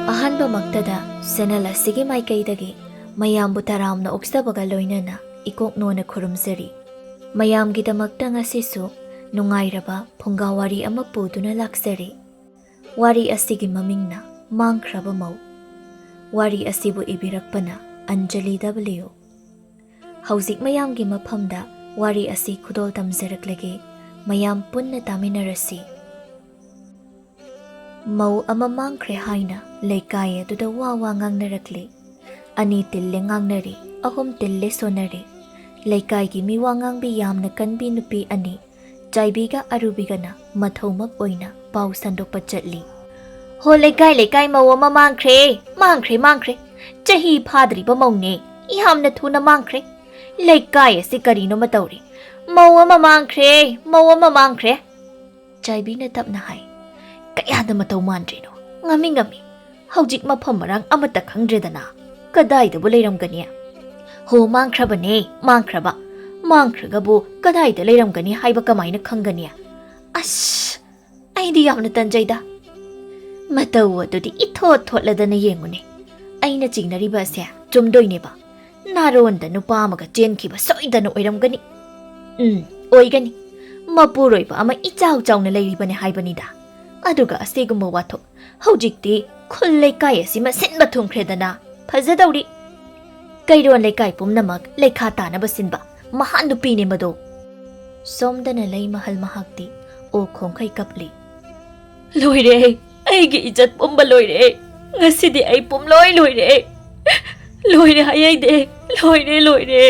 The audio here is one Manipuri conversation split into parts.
ꯑꯍꯥꯟꯕ ꯃꯛꯇꯗ ꯁꯦꯅꯦꯜ ꯑꯁꯤꯒꯤ ꯃꯥꯏꯀꯩꯗꯒꯤ ꯃꯌꯥꯝꯕꯨ ꯇꯔꯥꯝꯅ ꯑꯣꯛꯆꯕꯒ ꯂꯣꯏꯅꯅ ꯏꯀꯣꯛꯅꯣꯅ ꯈꯨꯔꯨꯝꯖꯔꯤ꯫ ꯃꯌꯥꯝꯒꯤꯗꯃꯛꯇ ꯉꯁꯤꯁꯨ ꯅꯨꯡꯉꯥꯏꯔꯕ ꯐꯨꯡꯒꯥ ꯋꯥꯔꯤ ꯑꯃ ꯄꯨꯗꯨꯅ ꯂꯥꯛꯆꯔꯤ꯫ ꯋꯥꯔꯤ ꯑꯁꯤꯒꯤ ꯃꯃꯤꯡꯅ ꯃꯥꯡꯈ꯭ꯔꯕ ꯃꯧ꯫ ꯋꯥꯔꯤ ꯑꯁꯤꯕꯨ ꯏꯕꯤꯔꯛꯄꯅ ꯑꯟꯖꯂꯤ ꯗꯕꯜꯌꯨ꯫ ꯍꯧꯖꯤꯛ ꯃꯌꯥꯝꯒꯤ ꯃꯐꯝꯗ ꯋꯥꯔꯤ ꯑꯁꯤ ꯈꯨꯗꯣꯜ ꯇꯝꯖꯔꯛꯂꯒꯦ, ꯃꯌꯥꯝ ꯄꯨꯟꯅ ꯇꯥꯃꯤꯟꯅꯔꯁꯤ꯫ ꯃꯧ ꯑꯃ ꯃꯥꯡꯈ꯭ꯔꯦ ꯍꯥꯏꯅ ꯂꯩꯀꯥꯏ ꯑꯗꯨꯗ ꯋꯥ ꯉꯥꯡꯅꯔꯛꯂꯤ꯫ 2 ꯇꯤꯜꯂꯦ ꯉꯥꯡꯅꯔꯤ, 3 ꯇꯤꯜꯂꯦ ꯁꯣꯟꯅꯔꯤ꯫ ꯂꯩꯀꯥꯏꯒꯤ ꯃꯤ ꯋꯥ ꯉꯥꯡꯕꯤ ꯌꯥꯝꯅ ꯀꯟꯕꯤ ꯅꯨꯄꯤ 2, ꯆꯥꯏꯕꯤꯒ ꯑꯔꯨꯕꯤꯒꯅ ꯃꯊꯧꯃꯛ ꯑꯣꯏꯅ ꯄꯥꯎ ꯁꯟꯗꯣꯛꯄ ꯆꯠꯂꯤ꯫ ꯍꯣ ꯂꯩꯀꯥꯏ ꯃꯧ ꯑꯃ ꯃꯥꯡꯈ꯭ꯔꯦ꯫ ꯆꯍꯤ ꯐꯥꯗ꯭ꯔꯤꯕ ꯃꯧꯅꯦ, ꯌꯥꯝꯅ ꯊꯨꯅ ꯃꯥꯡꯈ꯭ꯔꯦ꯫ ꯂꯩꯀꯥꯏ ꯑꯁꯤ ꯀꯔꯤꯅꯣꯃ ꯇꯧꯔꯤ꯫ ꯃꯧ ꯑꯃ ꯃꯥꯡꯈ꯭ꯔꯦ꯫ ꯆꯥꯏꯕꯤꯅ ꯇꯞꯅ ꯍꯥꯏ꯫ ꯀꯌꯥꯗ ꯃꯇꯧ ꯃꯥꯟꯗ꯭ꯔꯤꯅꯣ? ꯉꯝꯃꯤ꯫ ꯍꯧꯖꯤꯛ ꯃꯐꯝ ꯃꯔꯥꯡ ꯑꯃꯠꯇ ꯈꯪꯗ꯭ꯔꯦꯗꯅ ꯀꯗꯥꯏꯗꯕꯨ ꯂꯩꯔꯝꯒꯅꯤ? ꯍꯣ ꯃꯥꯡꯈ꯭ꯔꯕꯅꯦ, ꯃꯥꯡꯈ꯭ꯔꯕ꯫ ꯃꯥꯡꯈ꯭ꯔꯒꯕꯨ ꯀꯗꯥꯏꯗ ꯂꯩꯔꯝꯒꯅꯤ ꯍꯥꯏꯕ ꯀꯃꯥꯏꯅ ꯈꯪꯒꯅꯤ? ꯑꯁ, ꯑꯩꯗꯤ ꯌꯥꯝꯅ ꯇꯟꯖꯩꯗ꯫ ꯃꯇꯧ ꯑꯗꯨꯗꯤ ꯏꯊꯣꯠ ꯊꯣꯠꯂꯗꯅ ꯌꯦꯡꯉꯨꯅꯦ꯫ ꯑꯩꯅ ꯆꯤꯡꯅꯔꯤꯕ ꯑꯁꯦ ꯆꯨꯝꯗꯣꯏꯅꯦꯕ꯫ ꯅꯥꯔꯣꯟꯗ ꯅꯨꯄꯥ ꯑꯃꯒ ꯆꯦꯟꯈꯤꯕ ꯁꯣꯏꯗꯅ ꯑꯣꯏꯔꯝꯒꯅꯤ꯫ ꯑꯣꯏꯒꯅꯤ꯫ ꯃꯄꯨꯔꯣꯏꯕ ꯑꯃ ꯏꯆꯥꯎ ꯆꯥꯎꯅ ꯂꯩꯔꯤꯕꯅꯦ ꯍꯥꯏꯕꯅꯤꯗ꯫ ꯑꯗꯨꯒ ꯑꯁꯤꯒꯨꯝꯕ ꯋꯥꯊꯣꯛ ꯍꯧꯖꯤꯛꯇꯤ ꯈꯨꯜ ꯂꯩꯀꯥꯏ ꯑꯁꯤꯃ ꯁꯤꯟꯕ ꯊꯨꯡꯈ꯭ꯔꯦꯗꯅ ꯐꯖꯗꯧꯔꯤ꯫ ꯀꯩꯔꯣꯟ ꯂꯩꯀꯥꯏ ꯄꯨꯝꯅꯃꯛ ꯂꯩꯈꯥ ꯇꯥꯅꯕ ꯁꯤꯟꯕ ꯃꯍꯥꯟ ꯅꯨꯄꯤꯅꯦ ꯃꯗꯣ꯫ ꯁꯣꯝꯗꯅ ꯂꯩ ꯃꯍꯜ ꯃꯍꯥꯛꯇꯤ ꯑꯣ ꯈꯣꯡꯈꯩ ꯀꯞꯂꯤ꯫ ꯂꯣꯏꯔꯦ, ꯑꯩꯒꯤ ꯏꯖꯠ ꯄꯨꯝꯕ ꯂꯣꯏꯔꯦ꯫ ꯉꯁꯤꯗꯤ ꯑꯩ ꯄꯨꯝꯂꯣꯏ ꯂꯣꯏꯔꯦ꯫ ꯂꯣꯏꯔꯦ ꯍꯥꯏꯌꯩꯗꯦ, ꯂꯣꯏꯔꯦ꯫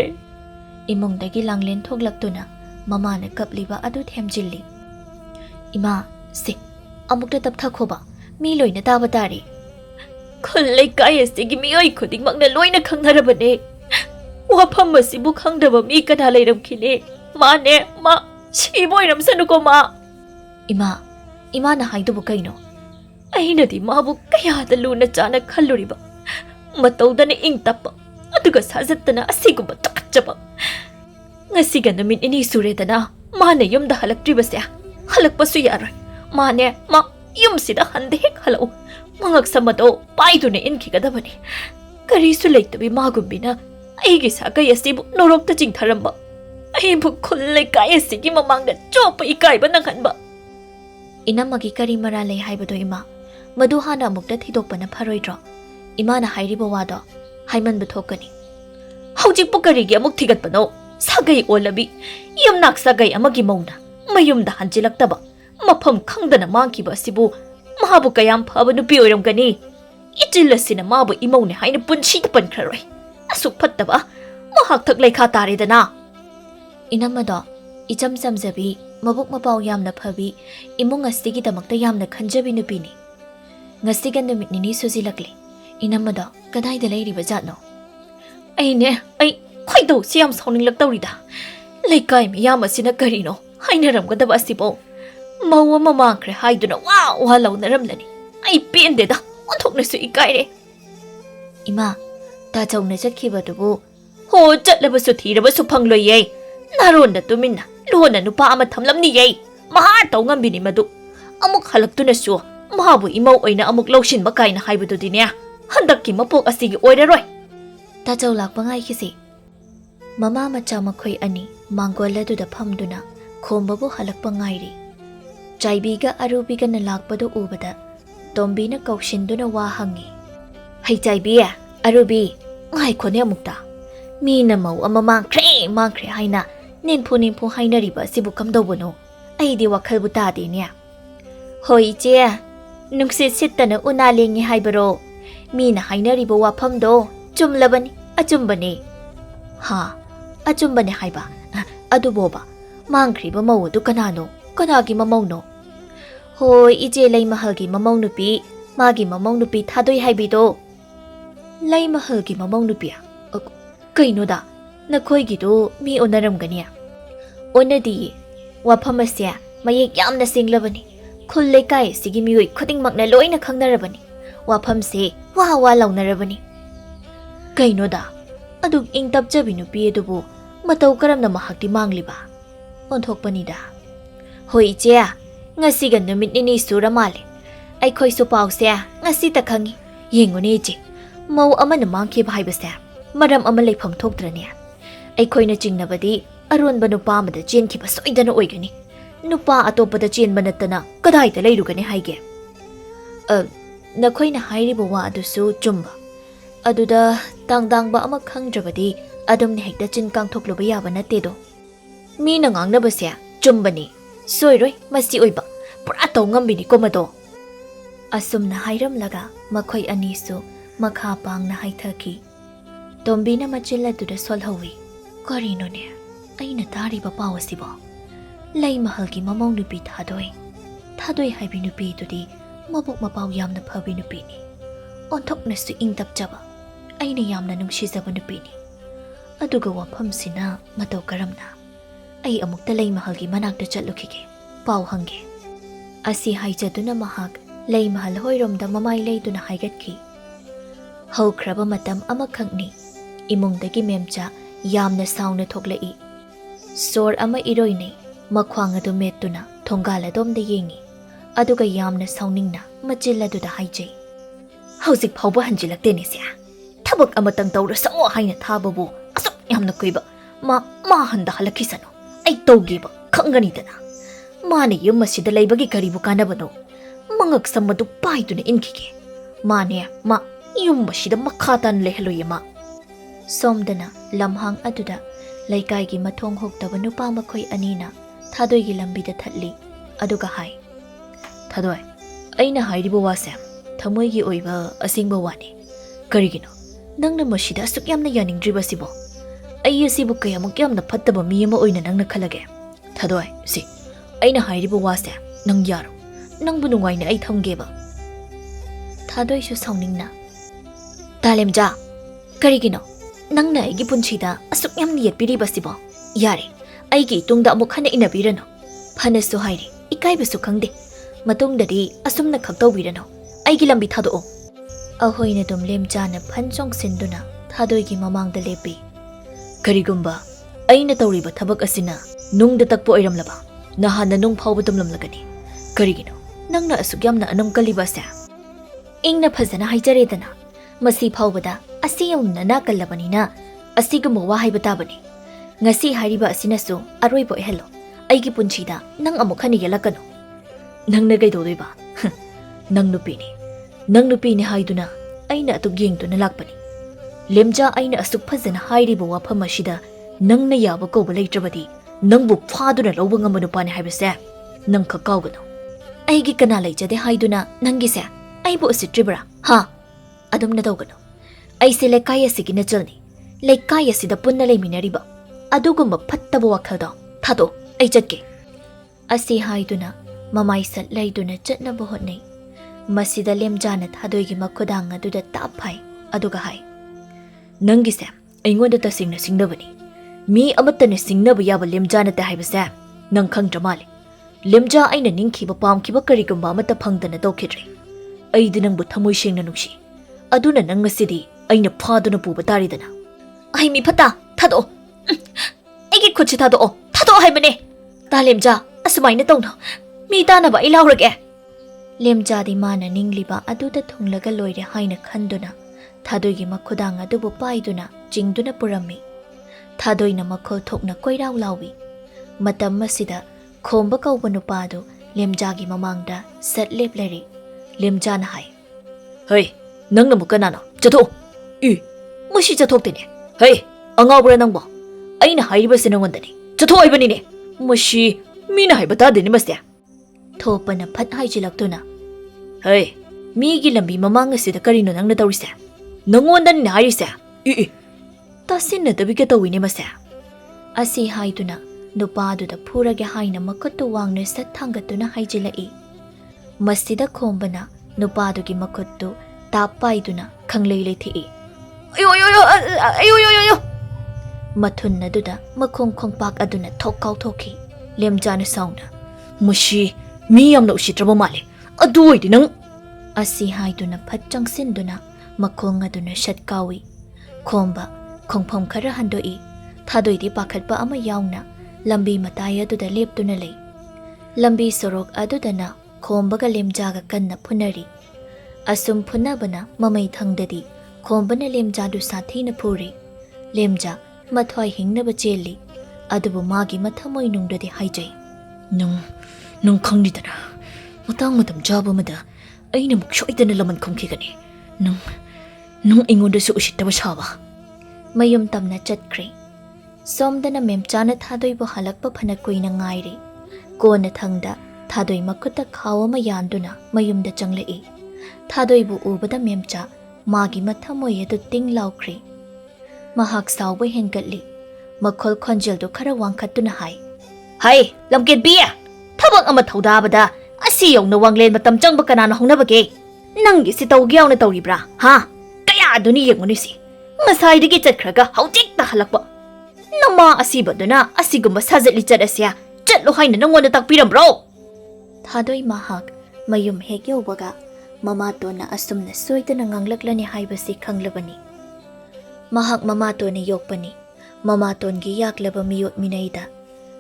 ꯏꯃꯨꯡꯗꯒꯤ ꯂꯥꯡꯂꯦꯟ ꯊꯣꯛꯂꯛꯇꯨꯅ ꯃꯃꯥꯅ ꯀꯞꯂꯤꯕ ꯑꯗꯨ ꯊꯦꯝꯖꯤꯜꯂꯤ꯫ ꯏꯃꯥ, ꯁꯤ ꯑꯃꯨꯛꯇ ꯇꯞꯊꯈꯣꯕ, ꯃꯤ ꯂꯣꯏꯅ ꯇꯥꯕ ꯇꯥꯔꯦ꯫ ꯈꯨꯜ ꯂꯩꯀꯥꯏ ꯑꯁꯤꯒꯤ ꯃꯤꯑꯣꯏ ꯈꯨꯗꯤꯡꯃꯛꯅ ꯂꯣꯏꯅ ꯈꯪꯅꯔꯕꯅꯦ꯫ ꯋꯥꯐꯝ ꯑꯁꯤꯕꯨ ꯈꯪꯗꯕ ꯃꯤ ꯀꯅꯥ ꯂꯩꯔꯝꯈꯤꯅꯤ? ꯃꯥ ꯁꯤꯕ ꯑꯣꯏꯔꯝꯁꯅꯨꯀꯣ ꯃꯥ꯫ ꯏꯃꯥꯅ ꯍꯥꯏꯗꯨꯕꯨ ꯀꯩꯅꯣ? ꯑꯩꯅꯗꯤ ꯃꯥꯕꯨ ꯀꯌꯥꯗ ꯂꯨꯅ ꯆꯥꯅ ꯈꯜꯂꯨꯔꯤꯕ, ꯃꯇꯧꯗꯅ ꯏꯪ ꯇꯞꯄ, ꯑꯗꯨꯒ ꯁꯥꯖꯠꯇꯅ ꯑꯁꯤꯒꯨꯝꯕ ꯇꯨꯀꯠꯆꯕ꯫ ꯉꯁꯤꯒ ꯅꯨꯃꯤꯠ 2 ꯁꯨꯔꯦꯗꯅ ꯃꯥꯅ ꯌꯨꯝꯗ ꯍꯜꯂꯛꯇ꯭ꯔꯤꯕꯁꯦ꯫ ꯍꯜꯂꯛꯄꯁꯨ ꯌꯥꯔꯣꯏ꯫ ꯃꯥ ꯌꯨꯝꯁꯤꯗ ꯍꯟꯗ ꯍꯦꯛ ꯍꯜꯂꯛꯎ, ꯃꯉꯛꯁꯝ ꯑꯗꯣ ꯄꯥꯏꯗꯨꯅ ꯏꯟꯈꯤꯒꯗꯕꯅꯤ꯫ ꯀꯔꯤꯁꯨ ꯂꯩꯇꯕꯤ ꯃꯥꯒꯨꯝꯕꯤꯅ ꯑꯩꯒꯤ ꯁꯥꯒꯩ ꯑꯁꯤꯕꯨ ꯅꯣꯔꯣꯛꯇ ꯆꯤꯡꯊꯔꯝꯕ, ꯑꯩꯕꯨ ꯈꯨꯜ ꯂꯩꯀꯥꯏ ꯑꯁꯤꯒꯤ ꯃꯃꯥꯡꯗ ꯆꯣꯞꯄ ꯏꯀꯥꯏꯕ ꯅꯪꯍꯟꯕ꯫ ꯏꯅꯝꯃꯒꯤ ꯀꯔꯤ ꯃꯔꯥ ꯂꯩ ꯍꯥꯏꯕꯗꯣ ꯏꯃꯥ, ꯃꯗꯨ ꯍꯥꯟꯅ ꯑꯃꯨꯛꯇ ꯊꯤꯗꯣꯛꯄꯅ ꯐꯔꯣꯏꯗ꯭ꯔꯣ? ꯏꯃꯥꯅ ꯍꯥꯏꯔꯤꯕ ꯋꯥꯗꯣ ꯍꯥꯏꯃꯟꯕ ꯊꯣꯛꯀꯅꯤ꯫ ꯍꯧꯖꯤꯛꯄꯨ ꯀꯔꯤꯒꯤ ꯑꯃꯨꯛ ꯊꯤꯒꯠꯄꯅꯣ? ꯁꯥꯒꯩ ꯑꯣꯜꯂꯕꯤ, ꯌꯨꯝꯅꯥꯛ ꯁꯥꯒꯩ ꯑꯃꯒꯤ ꯃꯧꯅ ꯃꯌꯨꯝꯗ ꯍꯟꯖꯤꯜꯂꯛꯇꯕ, ꯃꯐꯝ ꯈꯪꯗꯅ ꯃꯥꯡꯈꯤꯕ ꯑꯁꯤꯕꯨ ꯃꯥꯕꯨ ꯀꯌꯥꯝ ꯐꯕ ꯅꯨꯄꯤ ꯑꯣꯏꯔꯝꯒꯅꯤ? ꯏꯆꯤꯜ ꯑꯁꯤꯅ ꯃꯥꯕꯨ ꯏꯃꯧꯅꯦ ꯍꯥꯏꯅ ꯄꯨꯟꯁꯤꯗ ꯄꯟꯈ꯭ꯔꯔꯣꯏ꯫ ꯑꯁꯨꯛ ꯐꯠꯇꯕ ꯃꯍꯥꯛꯊꯛ ꯂꯩꯈꯥ ꯇꯥꯔꯦꯗꯅ꯫ ꯏꯅꯝꯃꯗꯣ ꯏꯆꯝ ꯆꯝꯖꯕꯤ, ꯃꯕꯨꯛ ꯃꯄꯥꯎ ꯌꯥꯝꯅ ꯐꯕꯤ, ꯏꯃꯨꯡ ꯑꯁꯤꯒꯤꯗꯃꯛꯇ ꯌꯥꯝꯅ ꯈꯟꯖꯕꯤ ꯅꯨꯄꯤꯅꯤ꯫ ꯉꯁꯤꯒ ꯅꯨꯃꯤꯠ 2 ꯁꯨꯖꯤꯜꯂꯛꯂꯤ꯫ ꯏꯅꯝꯃꯗꯣ ꯀꯗꯥꯏꯗ ꯂꯩꯔꯤꯕ ꯖꯥꯠꯅꯣ? ꯑꯩ ꯈꯣꯏꯗꯧꯁꯤ ꯌꯥꯝ ꯁꯥꯎꯅꯤꯡꯂꯛꯇꯧꯔꯤꯗ꯫ ꯂꯩꯀꯥꯏ ꯃꯤꯌꯥꯝ ꯑꯁꯤꯅ ꯀꯔꯤꯅꯣ ꯍꯥꯏꯅꯔꯝꯒꯗꯕ ꯑꯁꯤꯕꯣ? ꯃꯧ ꯑꯃ ꯃꯥꯡꯈ꯭ꯔꯦ ꯍꯥꯏꯗꯨꯅ ꯋꯥ ꯂꯧꯅꯔꯝꯂꯅꯤ꯫ ꯑꯩ ꯄꯦꯟꯗꯦꯗ, ꯑꯣꯟꯊꯣꯛꯅꯁꯨ ꯏꯀꯥꯏꯔꯦ꯫ ꯏꯃꯥ, ꯇꯥꯆꯧꯅ ꯆꯠꯈꯤꯕꯗꯨꯕꯨ? ꯍꯣ, ꯆꯠꯂꯕꯁꯨ ꯊꯤꯔꯕꯁꯨ ꯐꯪꯂꯣꯏꯌꯦ꯫ ꯅꯥꯔꯣꯟꯗ ꯇꯨꯃꯤꯟꯅ ꯂꯣꯟꯅ ꯅꯨꯄꯥ ꯑꯃ ꯊꯝꯂꯝꯅꯤꯌꯦ꯫ ꯃꯍꯥ ꯇꯧ ꯉꯝꯕꯤꯅꯤ ꯃꯗꯨ꯫ ꯑꯃꯨꯛ ꯍꯜꯂꯛꯇꯨꯅꯁꯨ ꯃꯥꯕꯨ ꯏꯃꯧ ꯑꯣꯏꯅ ꯑꯃꯨꯛ ꯂꯧꯁꯤꯟꯕ ꯀꯥꯏꯅ ꯍꯥꯏꯕꯗꯨꯗꯤꯅꯦ, ꯍꯟꯗꯛꯀꯤ ꯃꯄꯣꯛ ꯑꯁꯤꯒꯤ ꯑꯣꯏꯔꯔꯣꯏ꯫ ꯇꯥꯆꯧ ꯂꯥꯛꯄ ꯉꯥꯏꯈꯤꯁꯤ꯫ ꯃꯃꯥ ꯃꯆꯥ ꯃꯈꯣꯏ 2 ꯃꯥꯡꯒꯣꯜ ꯑꯗꯨꯗ ꯐꯝꯗꯨꯅ ꯈꯣꯝꯕꯕꯨ ꯍꯜꯂꯛꯄ ꯉꯥꯏꯔꯤ꯫ ꯆꯥꯏꯕꯤꯒ ꯑꯔꯨꯕꯤꯒꯅ ꯂꯥꯛꯄꯗꯨ ꯎꯕꯗ ꯇꯣꯝꯕꯤꯅ ꯀꯧꯁꯤꯟꯗꯨꯅ ꯋꯥ ꯍꯪꯉꯤ꯫ ꯍꯩ ꯆꯥꯏꯕꯤ, ꯑꯔꯨꯕꯤ, ꯉꯥꯏꯈꯣꯅꯦ ꯑꯃꯨꯛꯇ꯫ ꯃꯤꯅ ꯃꯧ ꯑꯃ ꯃꯥꯡꯈ꯭ꯔꯦ ꯍꯥꯏꯅ ꯅꯤꯟꯐꯨ ꯍꯥꯏꯅꯔꯤꯕ ꯑꯁꯤꯕꯨ ꯀꯝꯗꯧꯕꯅꯣ? ꯑꯩꯗꯤ ꯋꯥꯈꯜꯕꯨ ꯇꯥꯗꯦꯅꯦ꯫ ꯍꯣꯏ ꯏꯆꯦ, ꯅꯨꯡꯁꯤꯠ ꯁꯤꯠꯇꯅ ꯎꯅꯥ ꯂꯦꯡꯉꯤ ꯍꯥꯏꯕꯔꯣ? ꯃꯤꯅ ꯍꯥꯏꯅꯔꯤꯕ ꯋꯥꯐꯝꯗꯣ ꯆꯨꯝꯂꯕꯅꯤ, ꯑꯆꯨꯝꯕꯅꯤ꯫ ꯍꯥ, ꯑꯆꯨꯝꯕꯅꯤ ꯍꯥꯏꯕ? ꯑꯗꯨꯕꯣꯕ, ꯃꯥꯡꯈ꯭ꯔꯤꯕ ꯃꯧ ꯑꯗꯨ ꯀꯅꯥꯅꯣ? ꯀꯅꯥꯒꯤ ꯃꯃꯧꯅꯣ? ꯍꯣꯏ, ꯏꯆꯦ ꯂꯩꯃꯍꯜꯒꯤ ꯃꯃꯧ ꯅꯨꯄꯤ, ꯃꯥꯒꯤ ꯃꯃꯧ ꯅꯨꯄꯤ ꯊꯥꯗꯣꯏ ꯍꯥꯏꯕꯤꯗꯣ꯫ ꯂꯩꯃꯍꯜꯒꯤ ꯃꯃꯧ ꯅꯨꯄꯤ? ꯀꯩꯅꯣꯗ, ꯅꯈꯣꯏꯒꯤꯗꯣ ꯃꯤ ꯑꯣꯟꯅꯔꯝꯒꯅꯤ꯫ ꯑꯣꯟꯅꯗꯤꯌꯦ, ꯋꯥꯐꯝ ꯑꯁꯦ ꯃꯌꯦꯛ ꯌꯥꯝꯅ ꯁꯦꯡꯂꯕꯅꯤ꯫ ꯈꯨꯜ ꯂꯩꯀꯥꯏ ꯑꯁꯤꯒꯤ ꯃꯤꯑꯣꯏ ꯈꯨꯗꯤꯡꯃꯛꯅ ꯂꯣꯏꯅ ꯈꯪꯅꯔꯕꯅꯤ꯫ ꯋꯥꯐꯝꯁꯦ ꯋꯥ ꯂꯥꯎꯅꯔꯕꯅꯤ꯫ ꯀꯩꯅꯣꯗ, ꯑꯗꯨꯛ ꯏꯪ ꯇꯞꯆꯕꯤ ꯅꯨꯄꯤ ꯑꯗꯨꯕꯨ ꯃꯇꯧ ꯀꯔꯝꯅ ꯃꯍꯥꯛꯇꯤ ꯃꯥꯡꯂꯤꯕ? ꯑꯣꯟꯊꯣꯛꯄꯅꯤꯗ꯫ ꯍꯣꯏ ꯏꯆꯦ, ꯉꯁꯤꯒ ꯅꯨꯃꯤꯠ 2 ꯁꯨꯔ ꯃꯥꯜꯂꯦ꯫ ꯑꯩꯈꯣꯏꯁꯨ ꯄꯥꯎꯁꯦ ꯉꯁꯤꯇ ꯈꯪꯉꯤ꯫ Yengone ichi, mau amana mangkhiba haibase, maram ama leifam thokdrane. Aikhoina chingnabadi aronba nupa amada chenkhiba soidana oigani. Nupa atopada chenba nattana kadaida leirugani haige. Nakhoina hairiba wa adusu chumba. Aduda tangdangba ama khangdrabadi adumne hekta chin kangthokluba yaba nattedo. Mina ngangnabase chumbani. Soiroi masi oiba pura tongambini komado. Asumna hairamlaga makhoi anisu makha pangna haithaki. Tombina machilla duda solhawi. Karinone aina tariba pawasibo. Lay mahalgi mamau nupi thadoi. Thadoi haibi nupi dudi mabuk mapau yamna phabi nupini. Onthoknasu ingtapjaba. Aina yamna nungsizaba nupini. Aduga wafamsina matau karamna. Ay amukta lay mahalgi manakta chatlukige. Pau hange. Asi haijaduna mahak lay mahal hoiromda mamay layduna haigatki. Hawkraba matam amakhangni. Imungdagi memcha yamna sauna thoklai. Sor ama iroine makhwang adu mettuna thongaladom da yengi. Aduga yamna sauningna machilladuda haijai. Hauzik phawba hanjilaktene sia. Thabak amatang tawra sao haina thababu asuk yamna kuiba ma handa halakhisano. Ay tawgiba khangani dana. Mane yum masida laibagi karibu kanabano. Mangak samadu paiduna inkige. Mane ma yum masida makhatan lehaloyama. Somdana lamhang aduda laikai gi mathong hoktaba nupa makhoi anina thadoi gi lambida thatli aduga hai. Thadoi aina hairibo wase thamoi gi oiba asingba wani. Karigino nangna masida asuk yamna yaningdriba sibo. Ai asibu kayamuk yamna phattaba mi ama oina nangna khalage. Thadoi si aina hairibo wase nang yaro nangbu nungaina ai thamgeba. Thadoi su sauningna talemja karigino nangna aigi punchida asuk yamni yetpiriba sibo. Yare aigi tungda amuk hana inabirano. Phanasu hairi ikaibasu khangde. Matungdadi asumna khaktawbirano. Aigi lambi thadoo. Ahoina dum lemjana phanchong sinduna thadoi gi mamangda lepi. Karigumba aina tawriba thabak asina nungda takpo oiramlaba. Nahana nung phawba tumlamlagani. Karigino nangna asuk yamna anam kaliba sa. Ingna phazana haijaredana. Masi phawbada asi yawna nakalabanina asigumba wahai batabani. Ngasi hariba asinasu aroibo ehelo. Aigi punchida nang amuk hani yalakano. Nangna gaidodoiba. Nang nupini haiduna aina atuk yengduna lakpani. Lemja aina asuk phazana hairiba wafam asida nangna yaba kawba leitrabadi nangbu phaduna lawba ngamba nupani haibase nang khakawgano. Aigi kana leijade haiduna nangise aibo usitribra ha adumna dawgano. Aise lekai asigi nachalni. Lekai asida punna leiminariba. Adugumba phattaba wakhaldo thado ai chatke. Asi haiduna mamai sat leiduna chatnaba hotnai. Masida lemjana thadoigi makhudang aduda taphai aduga hai. Nangise aingonda tasingna singnabani. Mi amatana singnaba yaba lemjana ta haibase nang khangdramali. Lemja aina ningkhiba pamkhiba karigumba amata phangdana tawkhidre. Aidi nangbu thamoi sengna nungsi. Aduna nang ngasidi aina phaduna puba taridana. Ai mi phata thado. Aigi khutsi thado haibane. Ta lemja asumaina tawna. Mi tanaba ai laurage. Lemja di mana ningliba aduda thunglaga loire haina khanduna. Thadoigi makhudang adubu paiduna jingduna purami. Thadoina makhol thokna koirau lawi. Matam masida khomba kawba nupadu lemjagi mamangda sat leplari. Lemjana hai. Hey, nangna mukanana. Chatho. Mushi chathokdene. Hey, angawbra nangbo. Aina hairibase nangondani. Chatho aibanine. Mushi mina haibata deni masya. Thopana phat haijilaktuna. Hey, migi lambi mamang asida karino nangna tawrise. Nangondan ni hairise. Tasinna tabike tawine masya. Asi haiduna nupaduda phurage haina makuttu wangna sat thangatuna haijilai. Masida khombana nupadugi makuttu tapaiduna khanglei thi. Ayo. Mathunna duda makhong khongpak aduna thokkau thokhi. Lemjana sauna. Mushi mi yamna usitraba male. Adu oidi nang. Asi haiduna phat changsinduna makhong aduna shatkawi. Khomba khongpham khara handoi. Thadoidi pakhatpa ama yauna lambi mataya duda leptuna lei. Lambi sorok adudana khombaga lemjaga kanna phunari. Asum phunabana mamai thangdadi khombana lemjadu sathina phuri. Lemja mathwai hingnaba cheli. Adubu magi mathamoi nungdadi haijai. Nung khangdidana. Matang matam jaba mada aina muk soidana laman khomkhigani. Nung ingondasu usittaba saba. Mayum tamna chatkre. Somdana memchana thadoibu halakpa phana kuina ngairi. Kona thangda thadoi makuta khawa ma yanduna mayumda changlei. Thadoibu ubada memcha magi mathamoi adu ting laukre. Mahak sauba hengatli. Makhol khonjeldu khara wangkhatuna hai. Hai, lamket biya. Thabak ama thaudabada asi yongna wanglen matam changba kanana hongnabage. Nangi si tawgyawna tawribra, ha? Kaya aduni yengmuni si. Ngasaidagi chatkhraga haujikta halakba. Nama asibaduna asigumba sajatli chatasya chatlo haina nangonda takpiram bro. Thadoi mahak mayum hek yawbaga mamatona asumna soidana nganglaklani haibasi khanglabani. Mahak mamatona yokpani. Mamatongi yaklaba miyot minaida.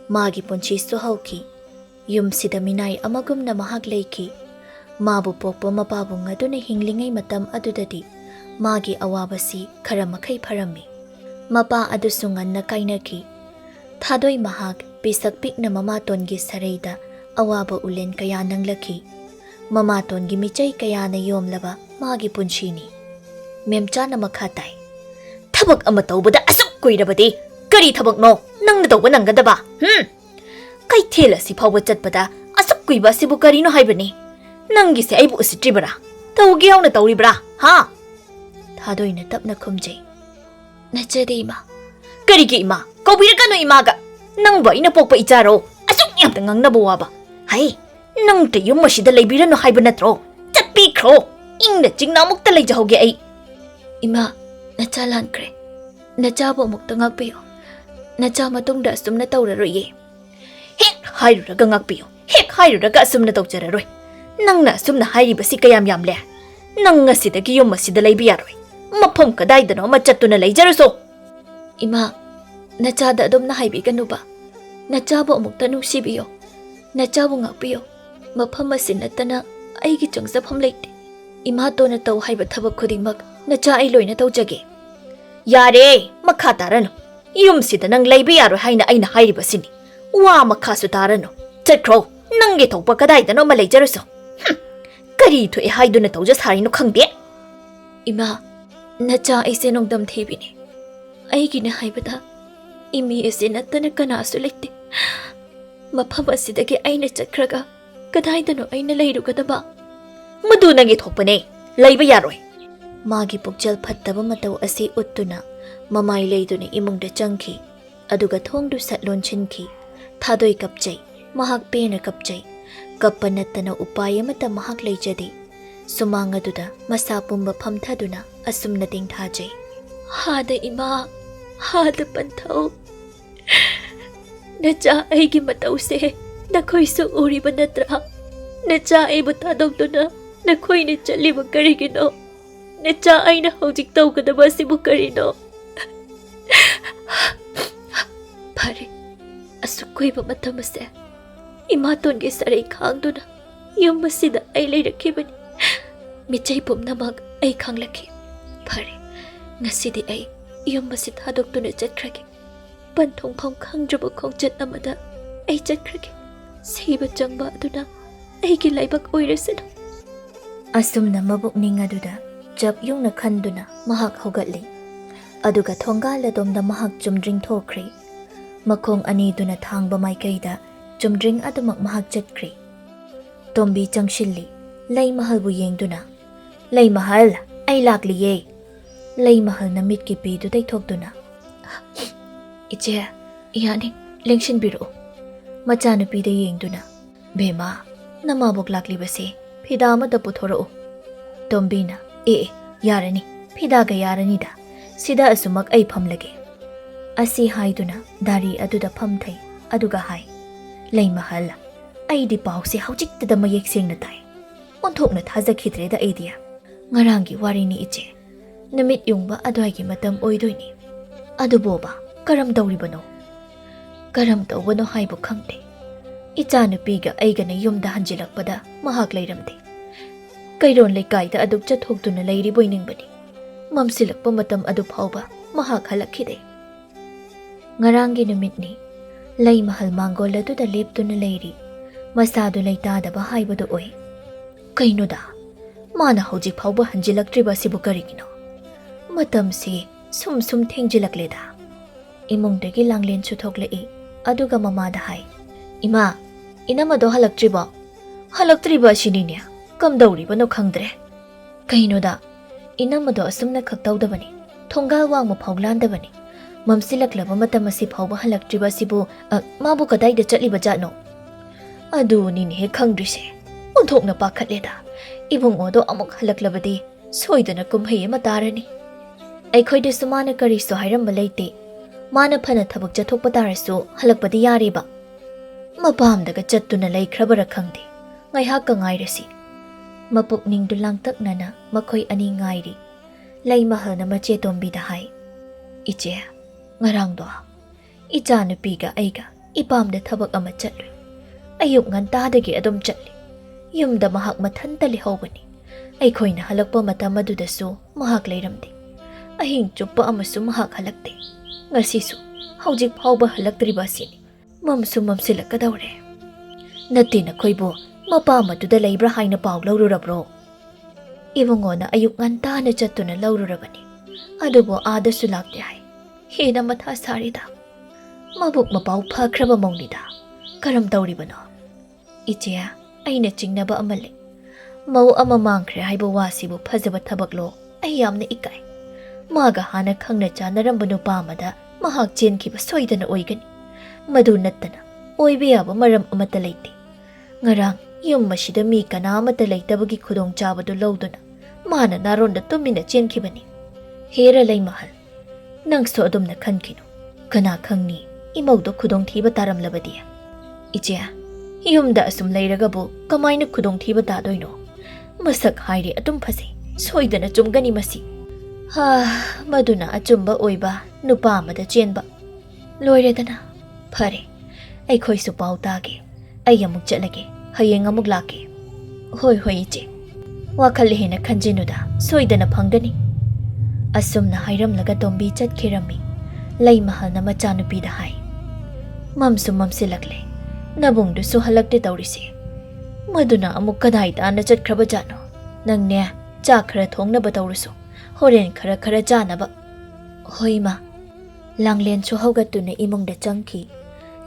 Magi punchi suhauki. Yum sida minay amagumna mahak leiki. Mabu pokpo mapabung aduna hinglingay matam adudadi. Magi awabasi karamakay parami. Mapa adusungan na kainaki. Thadoy mahak pisagpik na mamatongi sarayda awaba ulen kaya nang laki. Mamatongi michay kaya na yomlaba magi punchini. Memcha na makhatay. Thabak ama tawbada asuk kuirabadi. Kari thabak no nang natawba nanggadaba. Kay thela si phawba chatpada asuk kuiba sibu kari no haibani. Nangi se aibu usitribara. Tawgiyaw na tawribra, ha? Thadoy na tapna khumjay. Nachade ima. Kari ki ima? Kaubira no imaga. Nang ba inapokpa icharo? Asuk yamta ngang nabuwaba. Hay, nang tayong masida laybira no haiba natro. Chatpi kro. Ingna chingna mukta layjahoge ay. Ima, nachalan kre. Nachabo mukta ngakpiyo. Nacha matungda asumna tawraroye. Hek hairuraga ngakpiyo. Hek hairuraga asumna tawjararoy. Nangna asumna hairibasi kayam yamle. Nang ngasidagi yung masida laybiyaroy. Mapam kadaydano machatuna layjaraso. Ima, nachada adom na haibigan ba? Nachabo mukta nungsibiyo. Nachabo ngakpiyo. Mapam masinatana aigi changsapam layte. Ima to na taw haiba thabak khudingmak nacha ay loy na tawjage. Yare, makhatarano. Yum sida nang laybiyaroy haina ay na hairibasini. Wa makhasu tarano. Chatkro, nangi tawpa kadaydano malayjaraso. Kari to e haidu na tawja sarino khangde. Ima, nacha ay sinongdam thibini. Ay gina haibada. Imi ese natana kanasu layte. Mapabasidagi ay na chakraga. Kadaydano ay na layrugadaba. Madu nangi thokpane. Laybiyaroy. Magi pukjal phattaba mataw asi uttuna mamay layduna imungda changki aduga thongdu satlon chinki thadoy kapjay mahak pena kapjay kapanattana upaya mata mahak layjadi sumangaduda masapumba phamthaduna asumna tingthajay hada ima hada panthaw nacha aigi matawse nakhoisu uriba natra nacha aibu thadokduna nakhoine chaliba karigino Nacha ay na hawjik taw ka na ba si Bukarino? Pare, asuk ko'y mamatama Imaton kay saray kang doon na yung masida ay lay nakiban. Michay pum namag ay kang laki. Pare, nga sidi ay yung masitadok doon na dyan krake. Pantong pang kang drabag kong dyan namada ay dyan krake. Siba dyan ba doon na ay gilaybag oirasin. Asum na mabuk ni nga doon Jab yung nakhanduna mahak hugatli. Aduga thongga ladom na mahak jumdring thokre. Makong anido na thang bamay kayda jumdring adumak mahak jatkre. Tombi changshili lay mahal buyeng duna. Lay mahal ay lakliye. Lay mahal na mitkipi do tay thokduna. Iche, iyaning lengshin biro. Machana pida yeng duna. Bema, namabok lakli basi. Pidama da puthoro. Tombi na. Yarani, pidaga yaranida. Sida asumak ay pamlage. Asi haiduna, dari aduda pamtay, aduga hay. Lay mahal, ay di pao si haujik tada mayeksing na tay. Untok na tazakidre da idea. Ngarangi wari ni iche. Namit yung ba aduay matam oidoy ni. Adubo ba, karam daw ribano. Karam daw wano hay bukangte. Icha na piga ay gana yung dahan jilak pada, mahaglay ramde. ꯀꯩꯔꯣꯟ ꯂꯩꯀꯥꯏꯗ ꯑꯗꯨꯛ ꯆꯠꯊꯣꯛꯇꯨꯅ ꯂꯩꯔꯤꯕꯣꯏ ꯅꯤꯡꯕꯅꯤ ꯃꯝꯁꯤꯜꯂꯛꯄ ꯃꯇꯝ ꯑꯗꯨ ꯐꯥꯎꯕ ꯃꯍꯥꯛ ꯍꯜꯂꯛꯈꯤꯗꯦ ꯉꯔꯥꯡꯒꯤ ꯅꯨꯃꯤꯠꯅꯤ ꯂꯩ ꯃꯍꯜ ꯃꯥꯡꯒꯣꯜ ꯑꯗꯨꯗ ꯂꯦꯞꯇꯨꯅ ꯂꯩꯔꯤ ꯃꯁꯥꯗꯨ ꯂꯩꯇꯥꯗꯕ ꯍꯥꯏꯕꯗꯨ ꯑꯣꯏ ꯀꯩꯅꯣꯗ ꯃꯥꯅ ꯍꯧꯖꯤꯛ ꯐꯥꯎꯕ ꯍꯟꯖꯤꯜꯂꯛꯇ꯭ꯔꯤꯕ ꯑꯁꯤꯕꯨ ꯀꯔꯤꯒꯤꯅꯣ ꯃꯇꯝꯁꯤ ꯁꯨꯝ ꯊꯦꯡꯖꯤꯜꯂꯛꯂꯦꯗ ꯏꯃꯨꯡꯗꯒꯤ ꯂꯥꯡꯂꯦꯟꯁꯨ ꯊꯣꯛꯂꯛꯏ ꯑꯗꯨꯒ ꯃꯃꯥꯗ ꯍꯥꯏ ꯏꯃꯥ ꯏꯅꯝꯃꯗꯣ ꯍꯜꯂꯛꯇ꯭ꯔꯤꯕꯣ ꯍꯜꯂꯛꯇ꯭ꯔꯤꯕ ꯑꯁꯤꯅꯤꯅꯦ ꯀꯝꯗꯧꯔꯤꯕꯅꯣ ꯈꯪꯗ꯭ꯔꯦ ꯀꯩꯅꯣꯗ ꯏꯅꯝꯃꯗꯣ ꯑꯁꯨꯝꯅ ꯈꯛ ꯇꯧꯗꯕꯅꯤ ꯊꯣꯡꯒꯥꯜ ꯋꯥꯡꯃ ꯐꯥꯎ ꯂꯥꯟꯗꯕꯅꯤ ꯃꯝꯁꯤꯜꯂꯛꯂꯕ ꯃꯇꯝ ꯑꯁꯤ ꯐꯥꯎꯕ ꯍꯜꯂꯛꯇ꯭ꯔꯤꯕ ꯑꯁꯤꯕꯨ ꯃꯥꯕꯨ ꯀꯗꯥꯏꯗ ꯆꯠꯂꯤꯕ ꯖꯥꯠꯅꯣ ꯑꯗꯨꯅꯤꯅꯦ ꯈꯪꯗ꯭ꯔꯤꯁꯦ ꯑꯣꯟꯊꯣꯛꯅ ꯄꯥꯈꯠꯂꯦꯗ ꯏꯕꯨꯡꯉꯣꯗꯣ ꯑꯃꯨꯛ ꯍꯜꯂꯛꯂꯕꯗꯤ ꯁꯣꯏꯗꯅ ꯀꯨꯝꯍꯩ ꯑꯃ ꯇꯥꯔꯅꯤ ꯑꯩꯈꯣꯏꯗꯁꯨ ꯃꯥꯅ ꯀꯔꯤꯁꯨ ꯍꯥꯏꯔꯝꯕ ꯂꯩꯇꯦ ꯃꯥꯅ ꯐꯅ ꯊꯕꯛ ꯆꯠꯊꯣꯛꯄ ꯇꯥꯔꯁꯨ ꯍꯜꯂꯛꯄꯗꯤ ꯌꯥꯔꯤꯕ ꯃꯄꯥꯝꯗꯒ ꯆꯠꯇꯨꯅ ꯂꯩꯈ꯭ꯔꯕꯔꯥ ꯈꯪꯗꯦ ꯉꯥꯏꯍꯥꯛꯀ ꯉꯥꯏꯔꯁꯤ ꯃꯄꯨꯛꯅꯤꯡꯗꯨ ꯂꯥꯡꯇꯛꯅꯅ ꯃꯈꯣꯏ ꯑꯅꯤ ꯉꯥꯏꯔꯤ ꯂꯩ ꯃꯍꯜꯅ ꯃꯆꯦ ꯇꯣꯝꯕꯤꯗ ꯍꯥꯏ ꯏꯆꯦ ꯉꯔꯥꯡꯗꯣ ꯏꯆꯥ ꯅꯨꯄꯤꯒ ꯑꯩꯒ ꯏꯄꯥꯝꯗ ꯊꯕꯛ ꯑꯃ ꯆꯠꯂꯨꯏ ꯑꯌꯨꯛ ꯉꯟꯇꯥꯗꯒꯤ ꯑꯗꯨꯝ ꯆꯠꯂꯤ ꯌꯨꯝꯗ ꯃꯍꯥꯛ ꯃꯊꯟꯇ ꯂꯩꯍꯧꯕꯅꯤ ꯑꯩꯈꯣꯏꯅ ꯍꯜꯂꯛꯄ ꯃꯇꯝ ꯑꯗꯨꯗꯁꯨ ꯃꯍꯥꯛ ꯂꯩꯔꯝꯗꯦ ꯑꯍꯤꯡ ꯆꯨꯞꯄ ꯑꯃꯁꯨ ꯃꯍꯥꯛ ꯍꯜꯂꯛꯇꯦ ꯉꯁꯤꯁꯨ ꯍꯧꯖꯤꯛ ꯐꯥꯎꯕ ꯍꯜꯂꯛꯇ꯭ꯔꯤꯕ ꯑꯁꯤꯅꯤ ꯃꯝꯁꯨ ꯃꯝꯁꯤꯜꯂꯛꯀꯗꯧꯔꯦ ꯅꯠꯇꯦ ꯅꯈꯣꯏꯕꯨ ꯃꯄꯥꯝ ꯑꯗꯨꯗ ꯂꯩꯕ꯭ꯔꯥ ꯍꯥꯏꯅ ꯄꯥꯎ ꯂꯧꯔꯨꯔꯕ꯭ꯔꯣ ꯏꯕꯨꯡꯉꯣꯅ ꯑꯌꯨꯛ ꯉꯟꯇꯥꯅ ꯆꯠꯇꯨꯅ ꯂꯧꯔꯨꯔꯕꯅꯤ ꯑꯗꯨꯕꯨ ꯑꯥꯗꯁꯨ ꯂꯥꯛꯇꯦ ꯍꯥꯏ ꯍꯦꯟꯅ ꯃꯊꯥ ꯁꯥꯔꯤꯗ ꯃꯕꯨꯛ ꯃꯄꯥꯎ ꯐꯈ꯭ꯔꯕ ꯃꯧꯅꯤꯗ ꯀꯔꯝ ꯇꯧꯔꯤꯕꯅꯣ ꯏꯆꯦ ꯑꯩꯅ ꯆꯤꯡꯅꯕ ꯑꯃ ꯂꯩ ꯃꯧ ꯑꯃ ꯃꯥꯡꯈ꯭ꯔꯦ ꯍꯥꯏꯕ ꯋꯥꯁꯤꯕꯨ ꯐꯖꯕ ꯊꯕꯛꯂꯣ ꯑꯩ ꯌꯥꯝꯅ ꯏꯀꯥꯏ ꯃꯥꯒ ꯍꯥꯟꯅ ꯈꯪꯅ ꯆꯥꯟꯅꯔꯝꯕ ꯅꯨꯄꯥ ꯑꯃꯗ ꯃꯍꯥꯛ ꯆꯦꯟꯈꯤꯕ ꯁꯣꯏꯗꯅ ꯑꯣꯏꯒꯅꯤ ꯃꯗꯨ ꯅꯠꯇꯅ ꯑꯣꯏꯕ ꯌꯥꯕ ꯃꯔꯝ ꯑꯃꯠꯇ ꯂꯩꯇꯦ ꯉꯔꯥꯡ ꯌꯨꯝ ꯑꯁꯤꯗ ꯃꯤ ꯀꯅꯥ ꯑꯃꯠꯇ ꯂꯩꯇꯕꯒꯤ ꯈꯨꯗꯣꯡꯆꯥꯕꯗꯨ ꯂꯧꯗꯨꯅ ꯃꯥꯅ ꯅꯥꯔꯣꯟꯗ ꯇꯨꯃꯤꯟꯅ ꯆꯦꯟꯈꯤꯕꯅꯤ ꯍꯦꯔ ꯂꯩꯃꯍꯜ ꯅꯪꯁꯨ ꯑꯗꯨꯝꯅ ꯈꯟꯈꯤꯅꯨ ꯀꯅꯥ ꯈꯪꯅꯤ ꯏꯃꯧꯗꯣ ꯈꯨꯗꯣꯡꯊꯤꯕ ꯇꯥꯔꯝꯂꯕꯗꯤ ꯏꯆꯦ ꯌꯨꯝꯗ ꯑꯁꯨꯝ ꯂꯩꯔꯒꯕꯨ ꯀꯃꯥꯏꯅ ꯈꯨꯗꯣꯡꯊꯤꯕ ꯇꯥꯗꯣꯏꯅꯣ ꯃꯁꯛ ꯍꯥꯏꯔꯦ ꯑꯗꯨꯝ ꯐꯖꯩ ꯁꯣꯏꯗꯅ ꯆꯨꯝꯒꯅꯤ ꯃꯁꯤ ꯃꯗꯨꯅ ꯑꯆꯨꯝꯕ ꯑꯣꯏꯕ ꯅꯨꯄꯥ ꯑꯃꯗ ꯆꯦꯟꯕ ꯂꯣꯏꯔꯦꯗꯅ ꯐꯔꯦ ꯑꯩꯈꯣꯏꯁꯨ ꯄꯥꯎ ꯇꯥꯒꯦ ꯑꯩ ꯑꯃꯨꯛ ꯆꯠꯂꯒꯦ ꯍꯌꯦꯡ ꯑꯃꯨꯛ ꯂꯥꯛꯀꯦ ꯍꯣꯏ ꯏꯆꯦ ꯋꯥꯈꯜ ꯍꯦꯟꯅ ꯈꯟꯖꯤꯟꯅꯨꯗ ꯁꯣꯏꯗꯅ ꯐꯪꯒꯅꯤ ꯑꯁꯨꯝꯅ ꯍꯥꯏꯔꯝꯂꯒ ꯇꯣꯝꯕꯤ ꯆꯠꯈꯤꯔꯝꯃꯤ ꯂꯩ ꯃꯍꯜꯅ ꯃꯆꯥꯅꯨꯄꯤꯗ ꯍꯥꯏ ꯃꯝꯁꯨ ꯃꯝꯁꯤꯜꯂꯛꯂꯦ ꯅꯕꯨꯡꯗꯨꯁꯨ ꯍꯜꯂꯛꯇꯦ ꯇꯧꯔꯤꯁꯦ ꯃꯗꯨꯅ ꯑꯃꯨꯛ ꯀꯗꯥꯏ ꯇꯥꯅ ꯆꯠꯈ꯭ꯔꯕꯖꯥꯠꯅꯣ ꯅꯪꯅꯦ ꯆꯥꯛ ꯈꯔ ꯊꯣꯡꯅꯕ ꯇꯧꯔꯁꯨ ꯍꯣꯔꯦꯟ ꯈꯔ ꯆꯥꯅꯕ ꯍꯣꯏ ꯃꯥ ꯂꯥꯡꯂꯦꯟꯁꯨ ꯍꯧꯒꯠꯇꯨꯅ ꯏꯃꯨꯡꯗ ꯆꯪꯈꯤ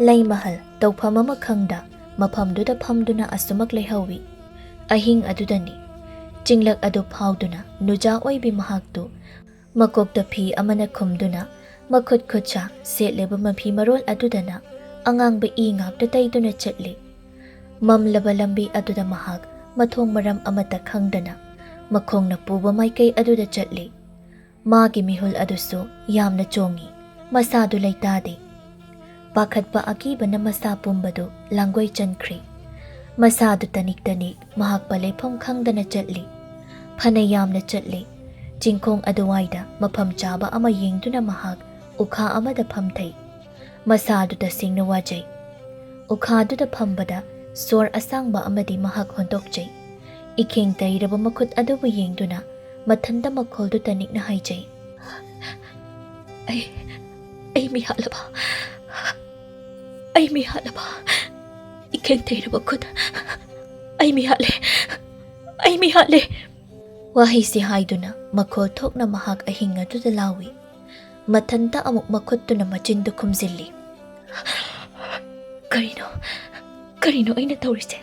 ꯂꯩ ꯃꯍꯜ ꯇꯧꯐꯝ ꯑꯃ ꯈꯪꯗ ꯃꯐꯝꯗꯨꯗ ꯐꯝꯗꯨꯅ ꯑꯁꯨꯃꯛ ꯂꯩꯍꯧꯋꯤ ꯑꯍꯤꯡ ꯑꯗꯨꯗꯅꯤ ꯆꯤꯡꯂꯛ ꯑꯗꯨ ꯐꯥꯎꯗꯨꯅ ꯅꯨꯖꯥ ꯑꯣꯏꯕꯤ ꯃꯍꯥꯛꯇꯨ ꯃꯀꯣꯛꯇ ꯐꯤ ꯑꯃꯅ ꯈꯨꯝꯗꯨꯅ ꯃꯈꯨꯠ ꯈꯨꯠꯁꯥ ꯁꯦꯠꯂꯤꯕ ꯃꯐꯤ ꯃꯔꯣꯜ ꯑꯗꯨꯗꯅ ꯑꯉꯥꯡꯕ ꯏ ꯉꯥꯛꯇ ꯇꯩꯗꯨꯅ ꯆꯠꯂꯤ ꯃꯝꯂꯕ ꯂꯝꯕꯤ ꯑꯗꯨꯗ ꯃꯍꯥꯛ ꯃꯊꯣꯡ ꯃꯔꯝ ꯑꯃꯠꯇ ꯈꯪꯗꯅ ꯃꯈꯣꯡꯅ ꯄꯨꯕ ꯃꯥꯏꯀꯩ ꯑꯗꯨꯗ ꯆꯠꯂꯤ ꯃꯥꯒꯤ ꯃꯤꯍꯨꯜ ꯑꯗꯨꯁꯨ ꯌꯥꯝꯅ ꯆꯣꯡꯉꯤ ꯃꯁꯥꯗꯨ ꯂꯩꯇꯥꯗꯦ ꯄꯥꯈꯠꯄ ꯑꯀꯤꯕꯅ ꯃꯁꯥ ꯄꯨꯝꯕꯗꯨ ꯂꯥꯡꯒꯣꯏ ꯆꯟꯈ꯭ꯔꯤ ꯃꯁꯥꯗꯨ ꯇꯅꯤꯛ ꯃꯍꯥꯛ ꯂꯩꯐꯝ ꯈꯪꯗꯅ ꯆꯠꯂꯤ ꯐꯅ ꯌꯥꯝꯅ ꯆꯠꯂꯤ ꯆꯤꯡꯈꯣꯡ ꯑꯗꯨꯋꯥꯏꯗ ꯃꯐꯝ ꯆꯥꯕ ꯑꯃ ꯌꯦꯡꯗꯨꯅ ꯃꯍꯥꯛ ꯎꯈꯥ ꯑꯃꯗ ꯐꯝꯊꯩ ꯃꯁꯥꯗꯨ ꯇꯁꯦꯡꯅ ꯋꯥꯖꯩ ꯎꯈꯥꯗꯨꯗ ꯐꯝꯕꯗ ꯁꯣꯔ ꯑꯁꯥꯡꯕ ꯑꯃꯗꯤ ꯃꯍꯥꯛ ꯍꯣꯟꯗꯣꯛꯆꯩ ꯏꯈꯦꯡ ꯇꯩꯔꯕ ꯃꯈꯨꯠ ꯑꯗꯨꯕꯨ ꯌꯦꯡꯗꯨꯅ ꯃꯊꯟꯇ ꯃꯈꯣꯜꯗꯨ ꯇꯅꯤꯛꯅ ꯍꯥꯏꯖꯩ ꯑꯩ ꯃꯤ ꯍꯥꯠꯂꯕ इखें तेरब खुद आई मी हाले वही से हाइदुना मखोल थोकना महाक अहिंग अदुदा लावी मथंता अमुक मखुत्तुना मचिंदु खुमजिल्ली करीनो अइना तौरिसे